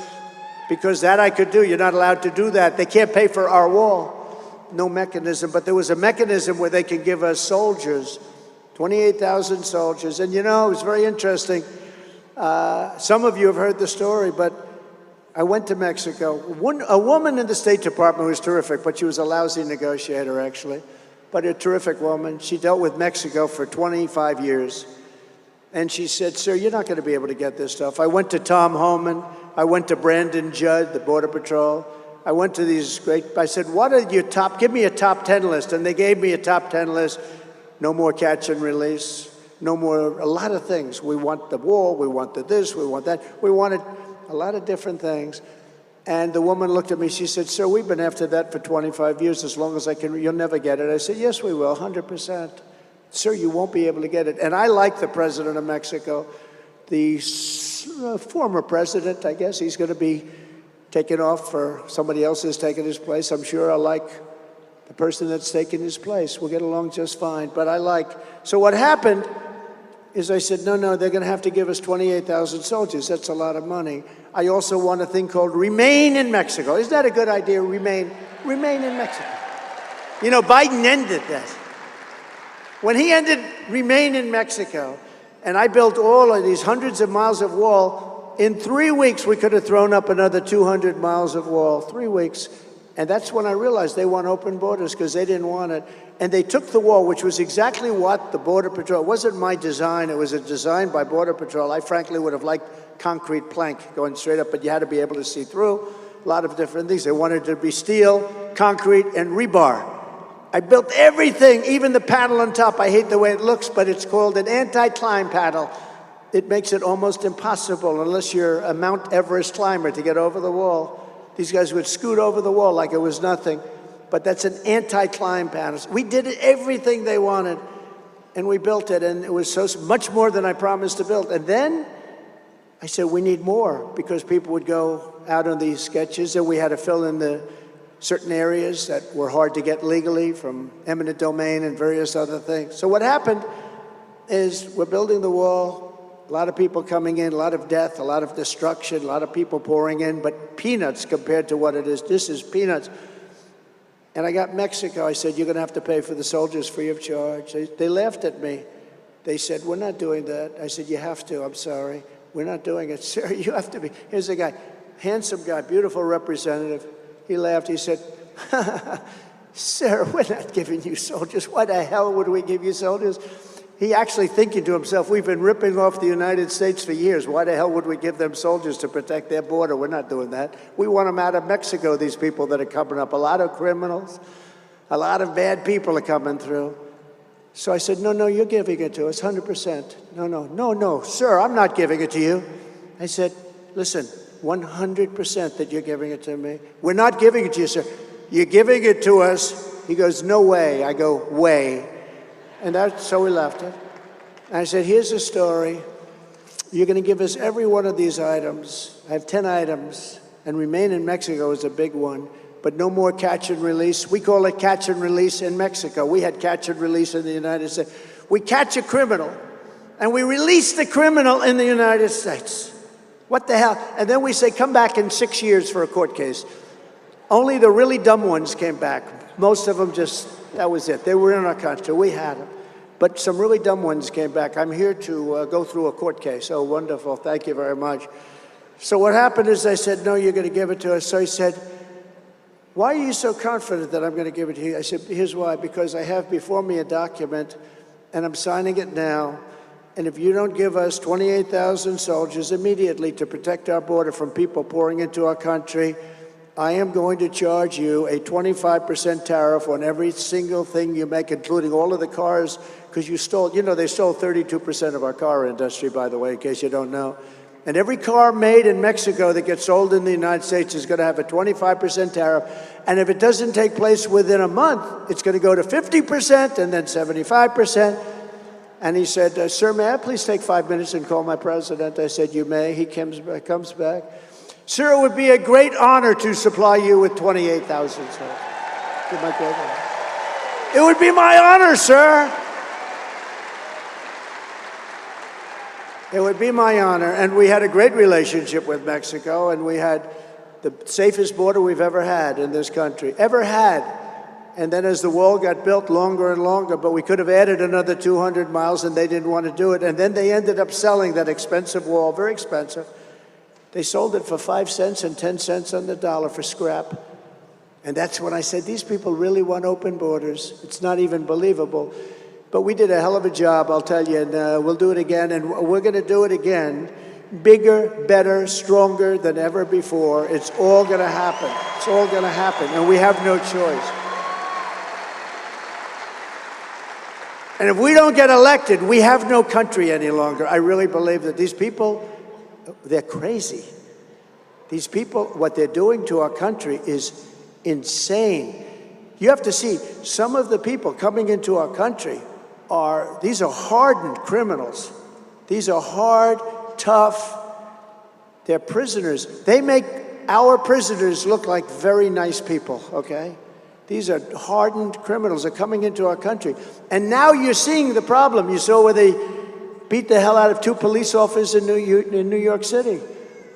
because that I could do. You're not allowed to do that. They can't pay for our wall. No mechanism. But there was a mechanism where they could give us soldiers, 28,000 soldiers. And you know, it was very interesting. Some of you have heard the story, but I went to Mexico. A woman in the State Department was terrific, but she was a lousy negotiator, actually. But a terrific woman. She dealt with Mexico for 25 years. And she said, sir, you're not going to be able to get this stuff. I went to Tom Homan. I went to Brandon Judd, the Border Patrol. I went to these I said, what are your give me a top 10 list. And they gave me a top 10 list. No more catch and release. No more, a lot of things. We want the wall. We want this. We want that. We wanted a lot of different things. And the woman looked at me, she said, sir, we've been after that for 25 years, as long as I can, you'll never get it. I said, yes, we will, 100%. Sir, you won't be able to get it. And I like the president of Mexico, the former president, I guess. He's going to be taken off for somebody else has taken his place. I'm sure I like the person that's taken his place. We'll get along just fine, but so what happened is I said, no, they're going to have to give us 28,000 soldiers. That's a lot of money. I also want a thing called Remain in Mexico. Isn't that a good idea, Remain in Mexico? You know, Biden ended that. When he ended Remain in Mexico, and I built all of these hundreds of miles of wall, in 3 weeks we could have thrown up another 200 miles of wall, 3 weeks. And that's when I realized they want open borders because they didn't want it. And they took the wall, which was exactly what the Border Patrol, it wasn't my design, it was a design by Border Patrol. I frankly would have liked concrete plank going straight up, but you had to be able to see through a lot of different things. They wanted it to be steel, concrete, and rebar. I built everything, even the panel on top. I hate the way it looks, but it's called an anti-climb panel. It makes it almost impossible, unless you're a Mount Everest climber, to get over the wall. These guys would scoot over the wall like it was nothing. But that's an anti-climb panel. We did everything they wanted, and we built it, and it was so much more than I promised to build. And then I said, we need more, because people would go out on these sketches, and we had to fill in the certain areas that were hard to get legally from eminent domain and various other things. So what happened is we're building the wall, a lot of people coming in, a lot of death, a lot of destruction, a lot of people pouring in, but peanuts compared to what it is. This is peanuts. And I got Mexico. I said, you're going to have to pay for the soldiers free of charge. They laughed at me. They said, we're not doing that. I said, you have to. I'm sorry. We're not doing it. Sir, you have to be. Here's a guy, handsome guy, beautiful representative. He laughed. He said, sir, we're not giving you soldiers. Why the hell would we give you soldiers? He actually thinking to himself, we've been ripping off the United States for years. Why the hell would we give them soldiers to protect their border? We're not doing that. We want them out of Mexico, these people that are coming up. A lot of criminals, a lot of bad people are coming through. So I said, no, you're giving it to us, 100%. No, sir, I'm not giving it to you. I said, listen, 100% that you're giving it to me. We're not giving it to you, sir. You're giving it to us. He goes, no way. I go, way. And so we left it. And I said, here's the story. You're going to give us every one of these items. I have 10 items, and remain in Mexico is a big one, but no more catch and release. We call it catch and release in Mexico. We had catch and release in the United States. We catch a criminal, and we release the criminal in the United States. What the hell? And then we say, come back in 6 years for a court case. Only the really dumb ones came back. Most of them that was it. They were in our country. We had them. But some really dumb ones came back. I'm here to go through a court case. Oh, wonderful. Thank you very much. So what happened is I said, no, you're going to give it to us. So he said, why are you so confident that I'm going to give it to you? I said, here's why. Because I have before me a document, and I'm signing it now. And if you don't give us 28,000 soldiers immediately to protect our border from people pouring into our country, I am going to charge you a 25% tariff on every single thing you make, including all of the cars, because you stole, they stole 32% of our car industry, by the way, in case you don't know. And every car made in Mexico that gets sold in the United States is going to have a 25% tariff. And if it doesn't take place within a month, it's going to go to 50% and then 75%. And he said, sir, may I please take 5 minutes and call my president? I said, you may. He comes back. Sir, it would be a great honor to supply you with 28,000. It would be my honor, sir. It would be my honor. And we had a great relationship with Mexico, and we had the safest border we've ever had in this country, ever had. And then as the wall got built longer and longer, but we could have added another 200 miles, and they didn't want to do it. And then they ended up selling that expensive wall, very expensive. They sold it for 5 cents and 10 cents on the dollar for scrap. And that's when I said, these people really want open borders. It's not even believable. But we did a hell of a job, I'll tell you, and we'll do it again. And we're going to do it again, bigger, better, stronger than ever before. It's all going to happen. It's all going to happen, and we have no choice. And if we don't get elected, we have no country any longer. I really believe that these people, they're crazy. These people, what they're doing to our country is insane. You have to see, some of the people coming into our country these are hardened criminals. These are hard, tough, they're prisoners. They make our prisoners look like very nice people, okay? These are hardened criminals that are coming into our country. And now you're seeing the problem. You saw where they beat the hell out of 2 police officers in New York City.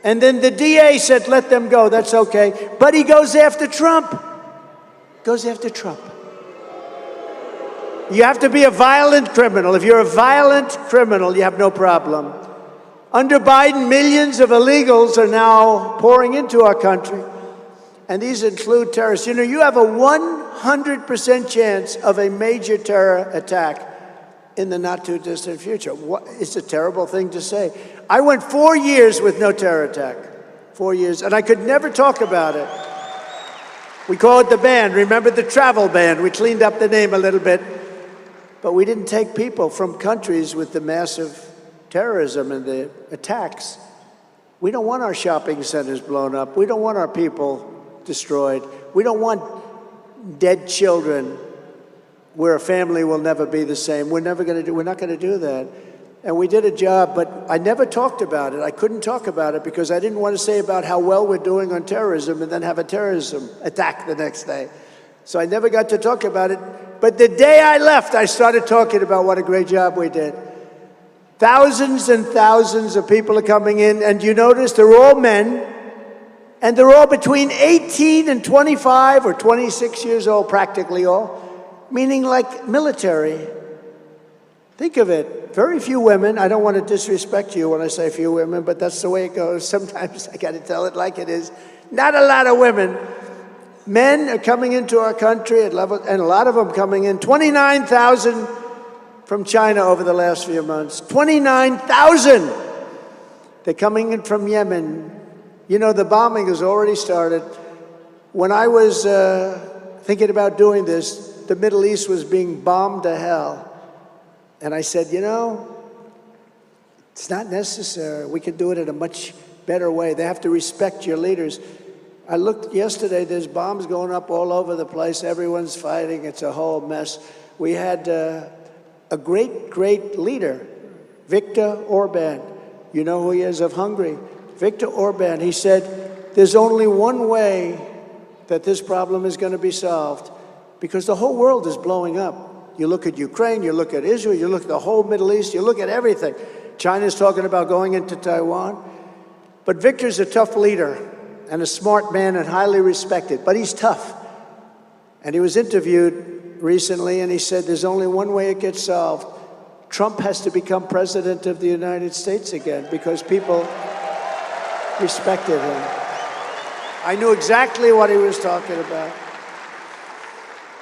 And then the DA said, let them go, that's okay. But he goes after Trump. Goes after Trump. You have to be a violent criminal. If you're a violent criminal, you have no problem. Under Biden, millions of illegals are now pouring into our country. And these include terrorists. You have a 100% chance of a major terror attack in the not-too-distant future. It's a terrible thing to say. I went 4 years with no terror attack. 4 years. And I could never talk about it. We call it the ban. Remember the travel ban? We cleaned up the name a little bit. But we didn't take people from countries with the massive terrorism and the attacks. We don't want our shopping centers blown up. We don't want our people destroyed. We don't want dead children where a family will never be the same. We're not going to do that. And we did a job, but I never talked about it. I couldn't talk about it because I didn't want to say about how well we're doing on terrorism and then have a terrorism attack the next day. So I never got to talk about it. But the day I left, I started talking about what a great job we did. Thousands and thousands of people are coming in, and you notice they're all men, and they're all between 18 and 25 or 26 years old, practically all, meaning like military. Think of it, very few women. I don't want to disrespect you when I say few women, but that's the way it goes. Sometimes I got to tell it like it is. Not a lot of women. Men are coming into our country at level, and a lot of them coming in. 29,000 from China over the last few months. 29,000! They're coming in from Yemen. You know, the bombing has already started. When I was thinking about doing this, the Middle East was being bombed to hell. And I said, you know, it's not necessary. We can do it in a much better way. They have to respect your leaders. I looked yesterday, there's bombs going up all over the place. Everyone's fighting. It's a whole mess. We had a great, great leader, Viktor Orban. You know who he is, of Hungary. Viktor Orban, he said, there's only one way that this problem is going to be solved because the whole world is blowing up. You look at Ukraine, you look at Israel, you look at the whole Middle East, you look at everything. China's talking about going into Taiwan. But Victor's a tough leader and a smart man and highly respected, but he's tough. And he was interviewed recently and he said there's only one way it gets solved. Trump has to become president of the United States again because people respected him. I knew exactly what he was talking about.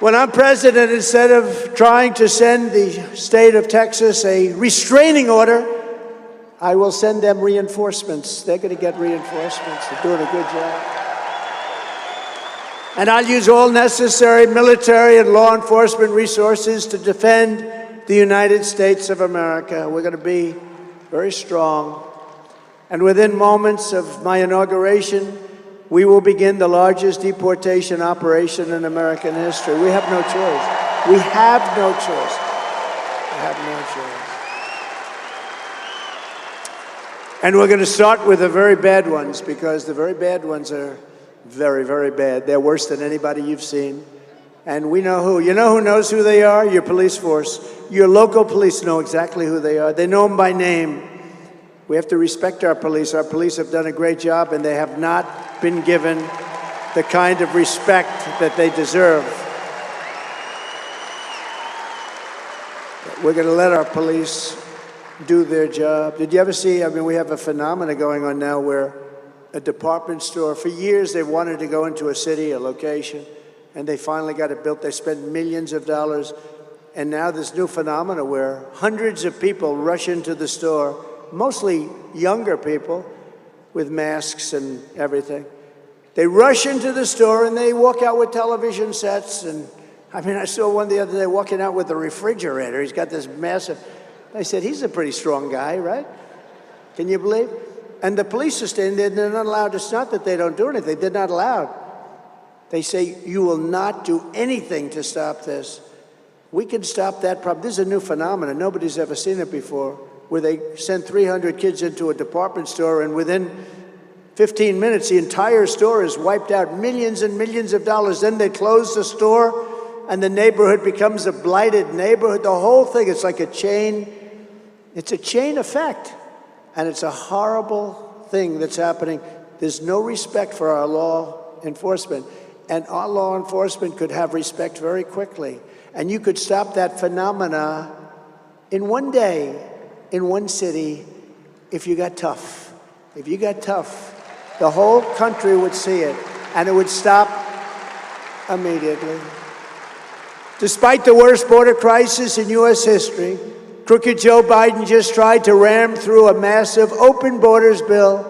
When I'm president, instead of trying to send the state of Texas a restraining order, I will send them reinforcements. They're going to get reinforcements. They're doing a good job. And I'll use all necessary military and law enforcement resources to defend the United States of America. We're going to be very strong. And within moments of my inauguration, we will begin the largest deportation operation in American history. We have no choice. We have no choice. We have no choice. And we're going to start with the very bad ones because the very bad ones are very, very bad. They're worse than anybody you've seen. And we know who. You know who knows who they are? Your police force. Your local police know exactly who they are. They know them by name. We have to respect our police. Our police have done a great job, and they have not been given the kind of respect that they deserve. We're going to let our police do their job. Did you ever see, I mean, we have a phenomenon going on now where a department store, for years they wanted to go into a city, a location, and they finally got it built. They spent millions of dollars, and now this new phenomenon where hundreds of people rush into the store, mostly younger people with masks and everything. They rush into the store and they walk out with television sets. And I mean, I saw one the other day walking out with a refrigerator. He's got this massive, I said, he's a pretty strong guy, right? Can you believe? And the police are standing there, they're not allowed. It's not that they don't do anything, they're not allowed. They say, you will not do anything to stop this. We can stop that problem. This is a new phenomenon. Nobody's ever seen it before, where they send 300 kids into a department store and within 15 minutes, the entire store is wiped out, millions and millions of dollars. Then they close the store and the neighborhood becomes a blighted neighborhood. The whole thing, it's like a chain. It's a chain effect. And it's a horrible thing that's happening. There's no respect for our law enforcement. And our law enforcement could have respect very quickly. And you could stop that phenomena in one day, in one city, if you got tough. If you got tough, the whole country would see it, and it would stop immediately. Despite the worst border crisis in U.S. history, crooked Joe Biden just tried to ram through a massive open borders bill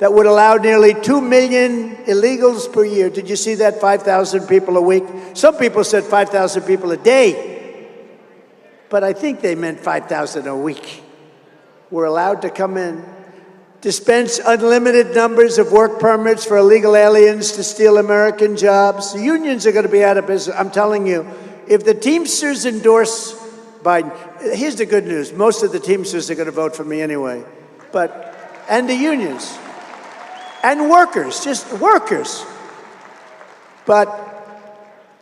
that would allow nearly 2 million illegals per year. Did you see that? 5,000 people a week. Some people said 5,000 people a day, but I think they meant 5,000 a week. Were allowed to come in, dispense unlimited numbers of work permits for illegal aliens to steal American jobs. The unions are going to be out of business. I'm telling you, if the Teamsters endorse Biden, here's the good news. Most of the Teamsters are going to vote for me anyway. And the unions. And workers, just workers. But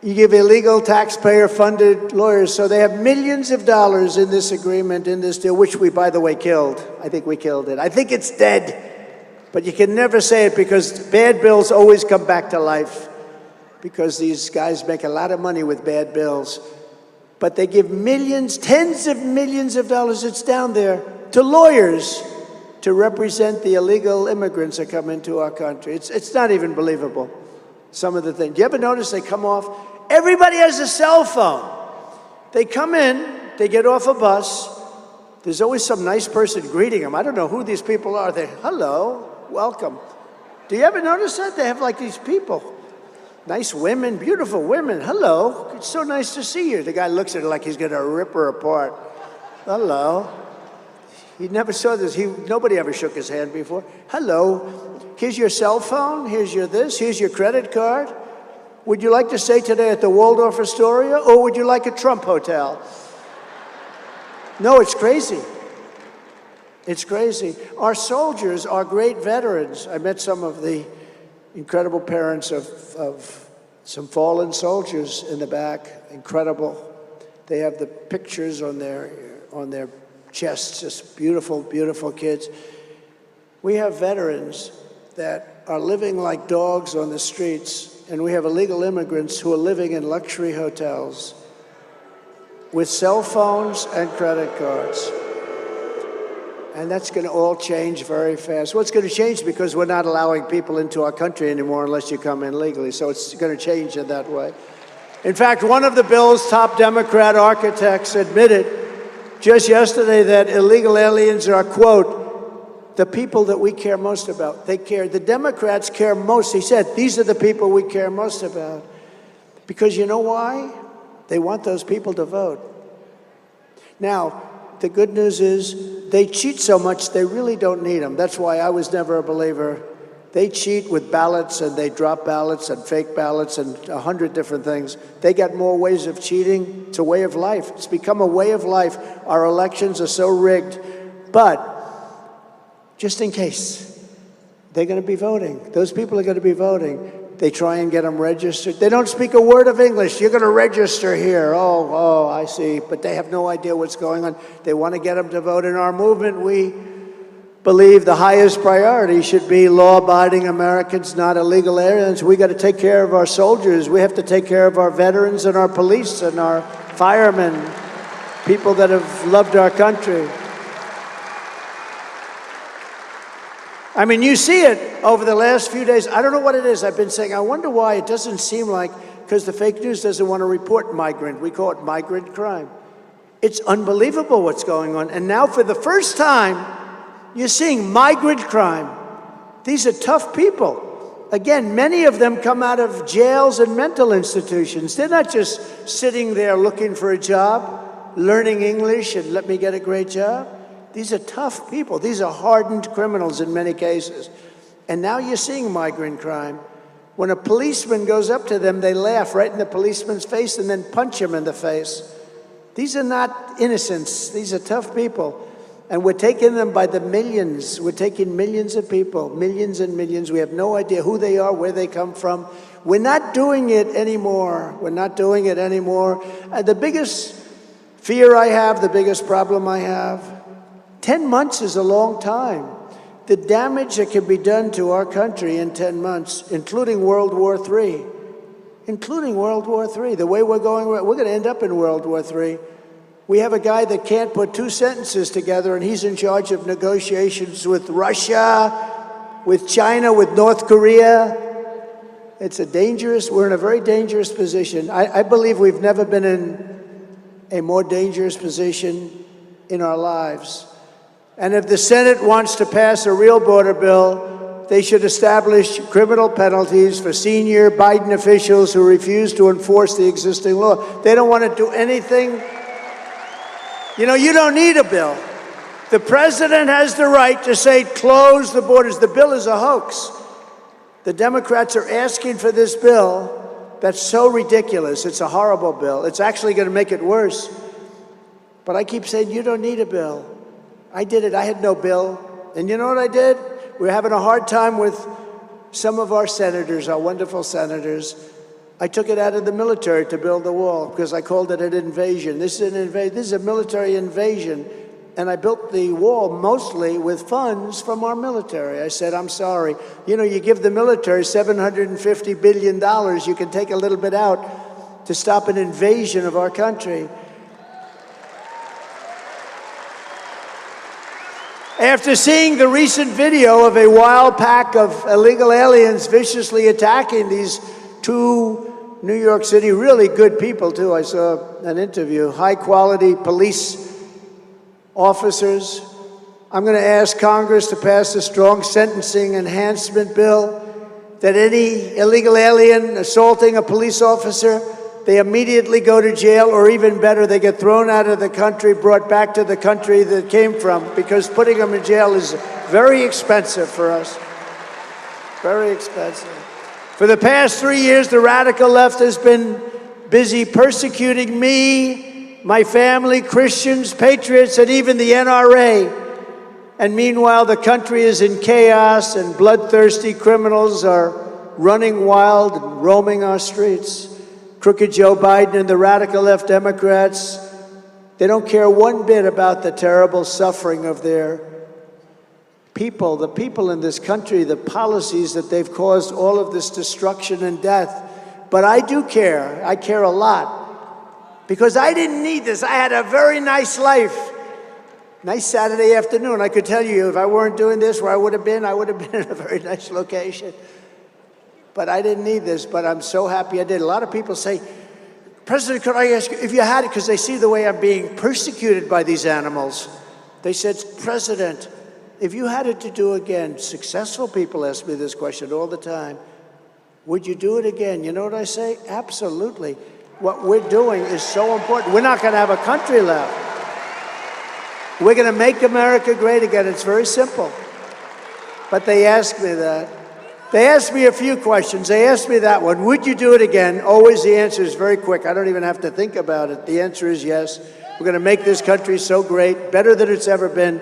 you give illegal taxpayer-funded lawyers, so they have millions of dollars in this agreement, in this deal, which we, by the way, killed. I think we killed it. I think it's dead. But you can never say it because bad bills always come back to life because these guys make a lot of money with bad bills. But they give millions, tens of millions of dollars, it's down there, to lawyers to represent the illegal immigrants that come into our country. It's not even believable, some of the things. Do you ever notice they come off? Everybody has a cell phone. They come in, they get off a bus. There's always some nice person greeting them. I don't know who these people are. They, hello, welcome. Do you ever notice that? They have like these people. Nice women, beautiful women. Hello, it's so nice to see you. The guy looks at her like he's gonna rip her apart. Hello. He never saw this. Nobody ever shook his hand before. Hello, here's your cell phone. Here's your this. Here's your credit card. Would you like to stay today at the Waldorf Astoria, or would you like a Trump hotel? No, it's crazy. It's crazy. Our soldiers are great veterans. I met some of the incredible parents of some fallen soldiers in the back. Incredible. They have the pictures on their chests, just beautiful, beautiful kids. We have veterans that are living like dogs on the streets, and we have illegal immigrants who are living in luxury hotels with cell phones and credit cards. And that's going to all change very fast. Well, it's going to change because we're not allowing people into our country anymore unless you come in legally. So it's going to change in that way. In fact, one of the bill's top Democrat architects admitted just yesterday that illegal aliens are, quote, the people that we care most about. They care. The Democrats care most. He said, these are the people we care most about. Because you know why? They want those people to vote. Now, the good news is they cheat so much they really don't need them. That's why I was never a believer. They cheat with ballots, and they drop ballots and fake ballots and 100 different things. They got more ways of cheating. It's a way of life. It's become a way of life. Our elections are so rigged. But just in case, they're going to be voting. Those people are going to be voting. They try and get them registered. They don't speak a word of English. You're going to register here. Oh, I see. But they have no idea what's going on. They want to get them to vote. In our movement, we believe the highest priority should be law-abiding Americans, not illegal aliens. We got to take care of our soldiers. We have to take care of our veterans and our police and our firemen, people that have loved our country. I mean, you see it over the last few days. I don't know what it is. I've been saying, I wonder why it doesn't seem like, because the fake news doesn't want to report migrant. We call it migrant crime. It's unbelievable what's going on. And now for the first time, you're seeing migrant crime. These are tough people. Again, many of them come out of jails and mental institutions. They're not just sitting there looking for a job, learning English, and let me get a great job. These are tough people. These are hardened criminals in many cases. And now you're seeing migrant crime. When a policeman goes up to them, they laugh right in the policeman's face and then punch him in the face. These are not innocents. These are tough people. And we're taking them by the millions. We're taking millions of people, millions and millions. We have no idea who they are, where they come from. We're not doing it anymore. We're not doing it anymore. The biggest fear I have, the biggest problem I have, 10 months is a long time. The damage that can be done to our country in 10 months, including World War III, the way we're going, we're going to end up in World War III. We have a guy that can't put two sentences together, and he's in charge of negotiations with Russia, with China, with North Korea. We're in a very dangerous position. I believe we've never been in a more dangerous position in our lives. And if the Senate wants to pass a real border bill, they should establish criminal penalties for senior Biden officials who refuse to enforce the existing law. They don't want to do anything. You know, you don't need a bill. The president has the right to say, close the borders. The bill is a hoax. The Democrats are asking for this bill that's so ridiculous. It's a horrible bill. It's actually going to make it worse. But I keep saying, you don't need a bill. I did it. I had no bill. And you know what I did? We're having a hard time with some of our senators, our wonderful senators. I took it out of the military to build the wall because I called it an invasion. This is a military invasion. And I built the wall mostly with funds from our military. I said, I'm sorry. You know, you give the military $750 billion, you can take a little bit out to stop an invasion of our country. After seeing the recent video of a wild pack of illegal aliens viciously attacking these two New York City, really good people too, I saw an interview, high-quality police officers. I'm going to ask Congress to pass a strong sentencing enhancement bill that any illegal alien assaulting a police officer, they immediately go to jail, or even better, they get thrown out of the country, brought back to the country that came from, because putting them in jail is very expensive for us. Very expensive. For the past 3 years, the radical left has been busy persecuting me, my family, Christians, patriots, and even the NRA. And meanwhile, the country is in chaos and bloodthirsty criminals are running wild and roaming our streets. Crooked Joe Biden and the radical left Democrats, they don't care one bit about the terrible suffering of their people, the people in this country, the policies that they've caused all of this destruction and death. But I do care. I care a lot. Because I didn't need this. I had a very nice life. Nice Saturday afternoon. I could tell you, if I weren't doing this, where I would have been in a very nice location. But I didn't need this, but I'm so happy I did. A lot of people say, President, could I ask you, if you had it, because they see the way I'm being persecuted by these animals. They said, President, if you had it to do again, successful people ask me this question all the time, would you do it again? You know what I say? Absolutely. What we're doing is so important. We're not going to have a country left. We're going to make America great again. It's very simple. But they asked me that. They asked me a few questions. They asked me that one. Would you do it again? Always the answer is very quick. I don't even have to think about it. The answer is yes. We're going to make this country so great, better than it's ever been.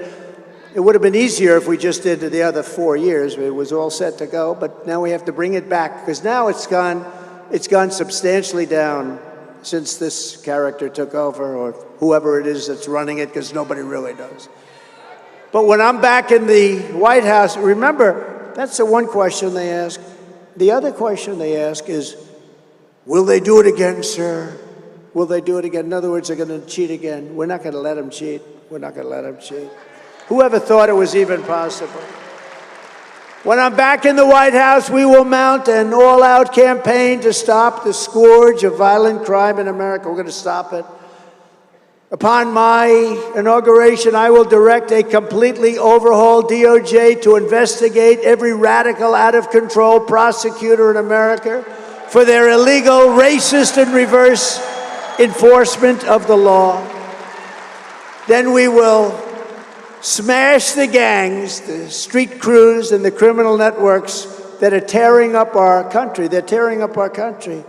It would have been easier if we just did the other 4 years. It was all set to go. But now we have to bring it back because now it's gone substantially down since this character took over, or whoever it is that's running it, because nobody really knows. But when I'm back in the White House, remember, that's the one question they ask. The other question they ask is, will they do it again, sir? Will they do it again? In other words, they're going to cheat again. We're not going to let them cheat. We're not going to let them cheat. Whoever thought it was even possible? When I'm back in the White House, we will mount an all-out campaign to stop the scourge of violent crime in America. We're going to stop it. Upon my inauguration, I will direct a completely overhauled DOJ to investigate every radical, out-of-control prosecutor in America for their illegal, racist, and reverse enforcement of the law. Then we will smash the gangs, the street crews, and the criminal networks that are tearing up our country. They're tearing up our country.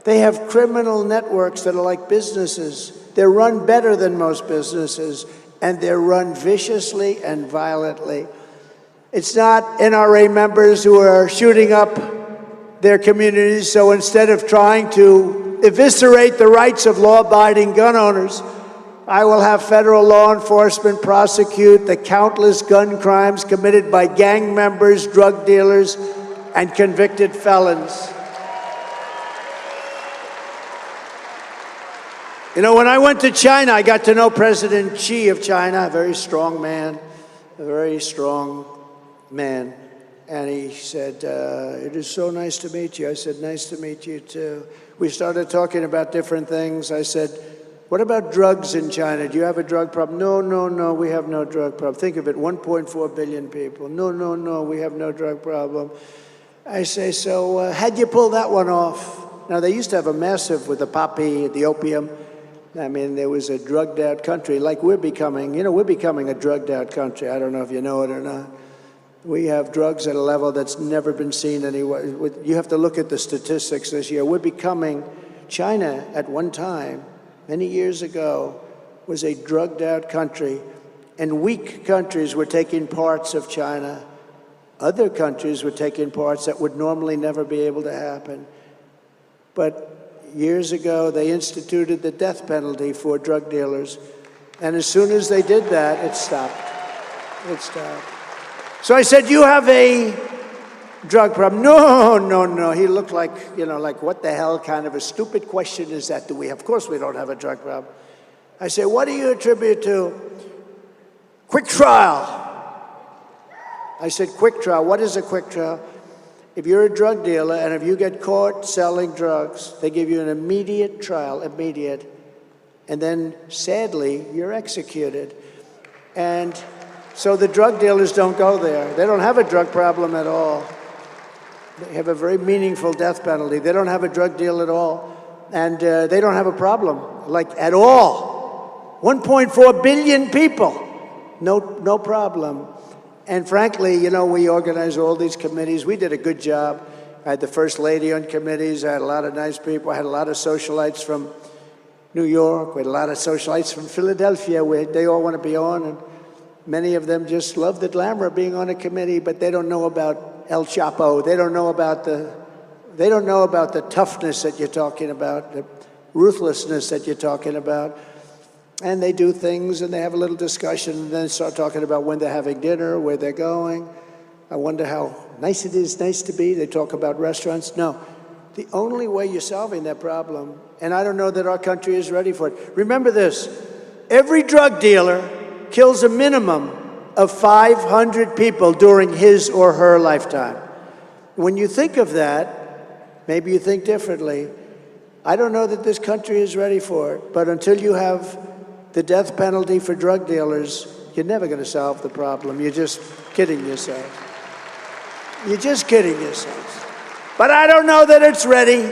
They have criminal networks that are like businesses. They're run better than most businesses, and they're run viciously and violently. It's not NRA members who are shooting up their communities, so instead of trying to eviscerate the rights of law-abiding gun owners, I will have federal law enforcement prosecute the countless gun crimes committed by gang members, drug dealers, and convicted felons. You know, when I went to China, I got to know President Xi of China, a very strong man, And he said, it is so nice to meet you. I said, nice to meet you too. We started talking about different things. I said, What about drugs in China? Do you have a drug problem? No, no, no, we have no drug problem. Think of it, 1.4 billion people. No, no, no, we have no drug problem. I say, so how'd you pull that one off? Now, they used to have a massive with the poppy, the opium. I mean, there was a drugged out country like we're becoming. You know, we're becoming a drugged out country. I don't know if you know it or not. We have drugs at a level that's never been seen anywhere. You have to look at the statistics this year. We're becoming, China at one time, many years ago, was a drugged out country, and weak countries were taking parts of China. Other countries were taking parts that would normally never be able to happen. But years ago, they instituted the death penalty for drug dealers, and as soon as they did that, it stopped. It stopped. So I said, you have a drug problem? No, no, no. He looked like, you know, like what the hell kind of a stupid question is that? Do we have? Of course we don't have a drug problem. I say, what do you attribute to quick trial? I said, quick trial. What is a quick trial? If you're a drug dealer and if you get caught selling drugs, they give you an immediate trial, immediate, and then sadly, you're executed. And so the drug dealers don't go there. They don't have a drug problem at all. They have a very meaningful death penalty. They don't have a drug deal at all. And they don't have a problem, like at all. 1.4 billion people, no problem. And frankly, you know, we organize all these committees. We did a good job. I had the First Lady on committees. I had a lot of nice people. I had a lot of socialites from New York. We had a lot of socialites from Philadelphia. They all want to be on. And many of them just love the glamour of being on a committee, but they don't know about El Chapo. They don't know about the toughness that you're talking about, the ruthlessness that you're talking about. And they do things, and they have a little discussion, and then start talking about when they're having dinner, where they're going. I wonder how nice it is, nice to be. They talk about restaurants. No, the only way you're solving that problem, and I don't know that our country is ready for it. Remember this, every drug dealer kills a minimum of 500 people during his or her lifetime. When you think of that, maybe you think differently. I don't know that this country is ready for it, but until you have the death penalty for drug dealers, you're never going to solve the problem. You're just kidding yourself. You're just kidding yourself. But I don't know that it's ready.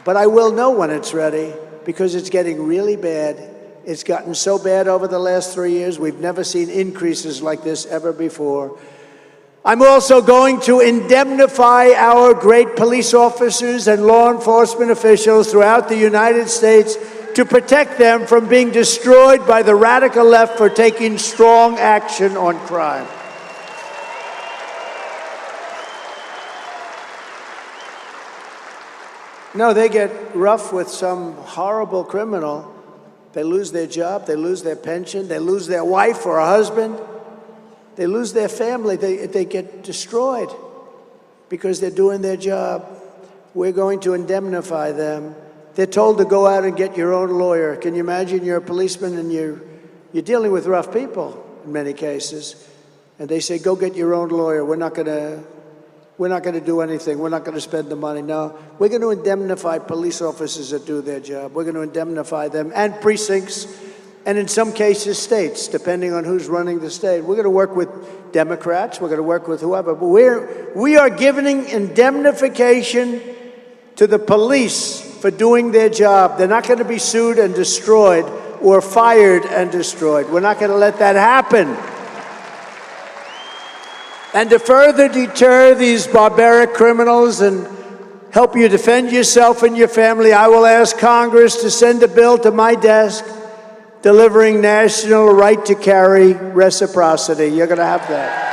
But I will know when it's ready, because it's getting really bad. It's gotten so bad over the last 3 years. We've never seen increases like this ever before. I'm also going to indemnify our great police officers and law enforcement officials throughout the United States to protect them from being destroyed by the radical left for taking strong action on crime. No, they get rough with some horrible criminal. They lose their job, they lose their pension, they lose their wife or a husband, they lose their family, they get destroyed because they're doing their job. We're going to indemnify them. They're told to go out and get your own lawyer. Can you imagine you're a policeman and you're dealing with rough people in many cases, and they say, go get your own lawyer. We're not going to do anything. We're not going to spend the money. No, we're going to indemnify police officers that do their job. We're going to indemnify them, and precincts, and in some cases states, depending on who's running the state. We're going to work with Democrats. We're going to work with whoever. But we are giving indemnification to the police for doing their job. They're not going to be sued and destroyed or fired and destroyed. We're not going to let that happen. And to further deter these barbaric criminals and help you defend yourself and your family, I will ask Congress to send a bill to my desk delivering national right to carry reciprocity. You're going to have that.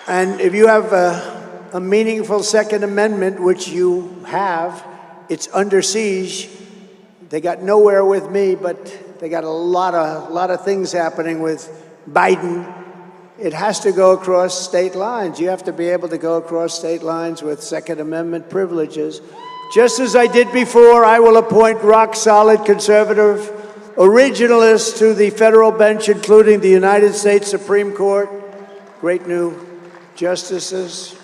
And if you have a meaningful Second Amendment, which you have, it's under siege. They got nowhere with me, but they got a lot of things happening with Biden. It has to go across state lines. You have to be able to go across state lines with Second Amendment privileges. Just as I did before, I will appoint rock-solid conservative originalists to the federal bench, including the United States Supreme Court. Great new justices.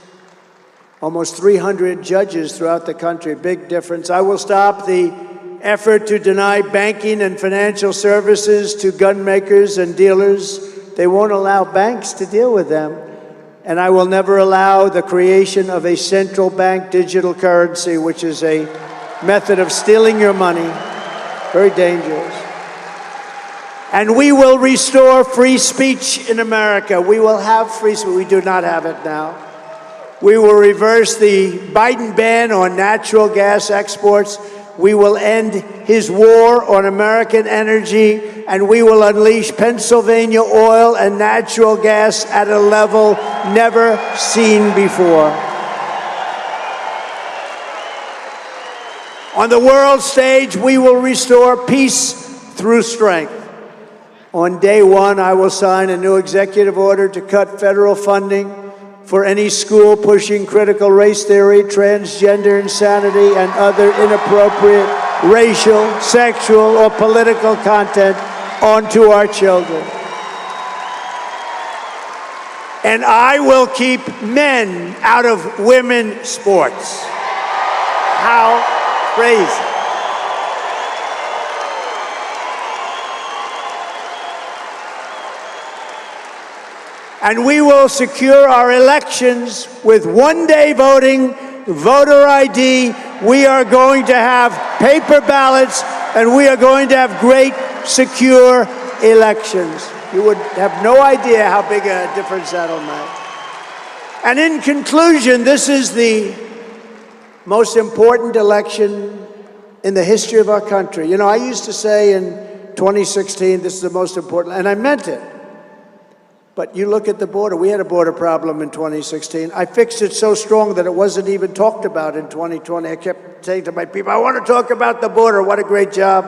almost 300 judges throughout the country, big difference. I will stop the effort to deny banking and financial services to gun makers and dealers. They won't allow banks to deal with them. And I will never allow the creation of a central bank digital currency, which is a method of stealing your money. Very dangerous. And we will restore free speech in America. We will have free speech. We do not have it now. We will reverse the Biden ban on natural gas exports. We will end his war on American energy, and we will unleash Pennsylvania oil and natural gas at a level never seen before. On the world stage, we will restore peace through strength. On day one, I will sign a new executive order to cut federal funding for any school pushing critical race theory, transgender insanity, and other inappropriate racial, sexual, or political content onto our children. And I will keep men out of women's sports. How crazy. And we will secure our elections with one-day voting, voter ID. We are going to have paper ballots, and we are going to have great, secure elections. You would have no idea how big a difference that'll make. And in conclusion, this is the most important election in the history of our country. You know, I used to say in 2016, this is the most important, and I meant it. But you look at the border. We had a border problem in 2016. I fixed it so strong that it wasn't even talked about in 2020. I kept saying to my people, I want to talk about the border. What a great job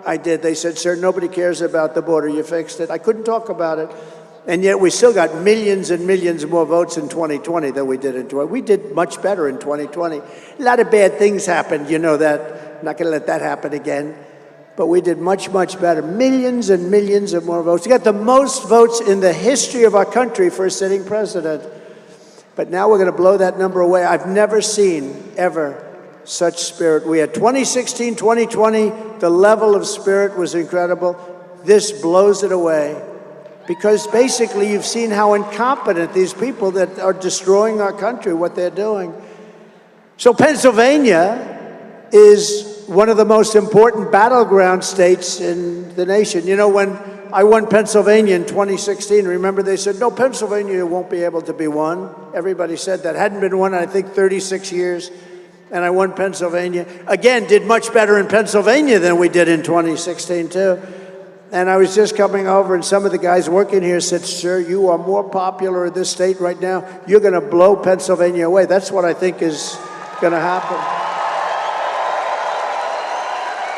I did. They said, sir, nobody cares about the border. You fixed it. I couldn't talk about it. And yet we still got millions and millions more votes in 2020 than we did in 2020. We did much better in 2020. A lot of bad things happened. You know that. I'm not going to let that happen again. But we did much, much better. Millions and millions of more votes. We got the most votes in the history of our country for a sitting president. But now we're going to blow that number away. I've never seen, ever, such spirit. We had 2016, 2020, the level of spirit was incredible. This blows it away. Because basically you've seen how incompetent these people that are destroying our country, what they're doing. So Pennsylvania is one of the most important battleground states in the nation. You know, when I won Pennsylvania in 2016, remember they said, no, Pennsylvania won't be able to be won. Everybody said that. Hadn't been won in, I think, 36 years. And I won Pennsylvania. Again, did much better in Pennsylvania than we did in 2016, too. And I was just coming over, and some of the guys working here said, sir, you are more popular in this state right now. You're going to blow Pennsylvania away. That's what I think is going to happen.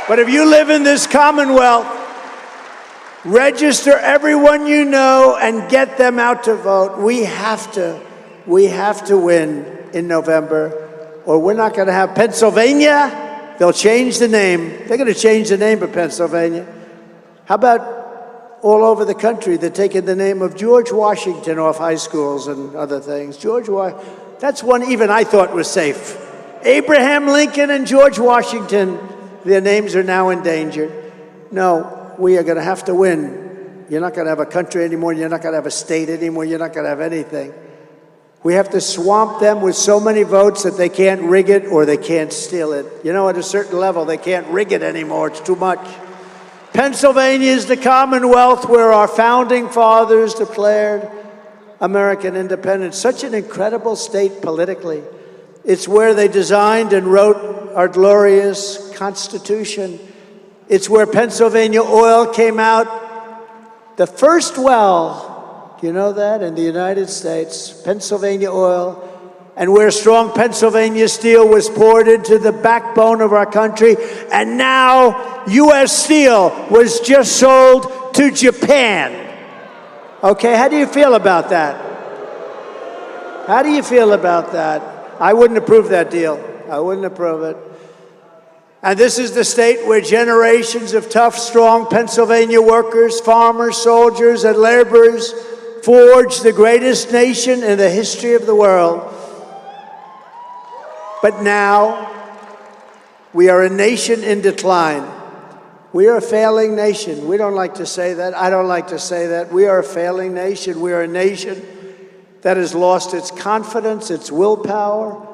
But if you live in this Commonwealth, register everyone you know and get them out to vote. We have to win in November, or we're not going to have Pennsylvania. They'll change the name. They're going to change the name of Pennsylvania. How about all over the country? They're taking the name of George Washington off high schools and other things. That's one even I thought was safe. Abraham Lincoln and George Washington. Their names are now endangered. No, we are going to have to win. You're not going to have a country anymore. You're not going to have a state anymore. You're not going to have anything. We have to swamp them with so many votes that they can't rig it or they can't steal it. You know, at a certain level, they can't rig it anymore. It's too much. Pennsylvania is the Commonwealth where our founding fathers declared American independence. Such an incredible state politically. It's where they designed and wrote our glorious Constitution. It's where Pennsylvania oil came out. The first well, you know that, in the United States, Pennsylvania oil, and where strong Pennsylvania steel was poured into the backbone of our country. And now U.S. Steel was just sold to Japan. Okay, how do you feel about that? How do you feel about that? I wouldn't approve that deal. I wouldn't approve it. And this is the state where generations of tough, strong Pennsylvania workers, farmers, soldiers, and laborers forged the greatest nation in the history of the world. But now, we are a nation in decline. We are a failing nation. We don't like to say that. I don't like to say that. We are a failing nation. We are a nation that has lost its confidence, its willpower,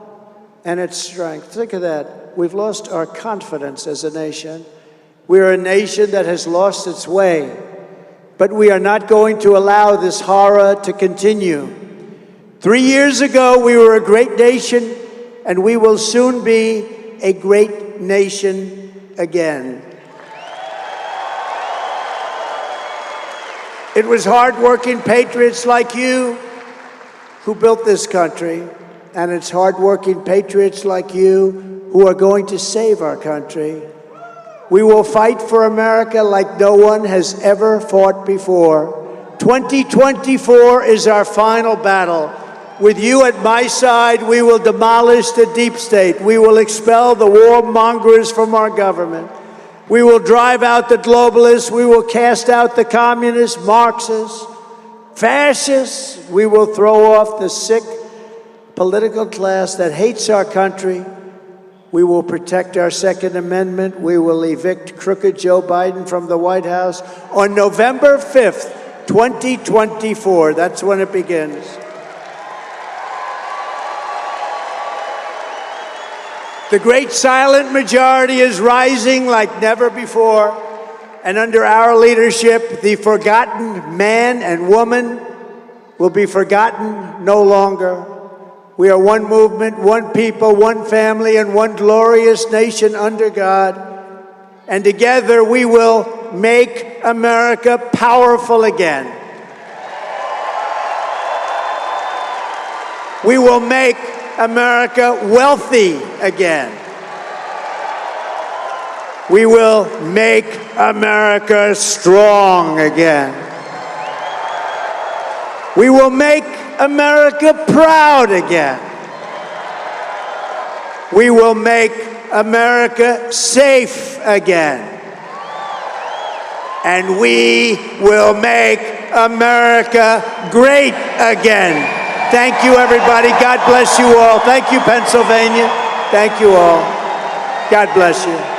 and its strength. Think of that. We've lost our confidence as a nation. We are a nation that has lost its way. But we are not going to allow this horror to continue. 3 years ago, we were a great nation, and we will soon be a great nation again. It was hardworking patriots like you who built this country, and it's hardworking patriots like you who are going to save our country. We will fight for America like no one has ever fought before. 2024 is our final battle. With you at my side, we will demolish the deep state. We will expel the warmongers from our government. We will drive out the globalists. We will cast out the communists, Marxists, fascists. We will throw off the sick political class that hates our country. We will protect our Second Amendment. We will evict crooked Joe Biden from the White House on November 5th, 2024. That's when it begins. The great silent majority is rising like never before, and under our leadership, the forgotten man and woman will be forgotten no longer. We are one movement, one people, one family, and one glorious nation under God. And together we will make America powerful again. We will make America wealthy again. We will make America strong again. We will make America proud again. We will make America safe again. And we will make America great again. Thank you, everybody. God bless you all. Thank you, Pennsylvania. Thank you all. God bless you.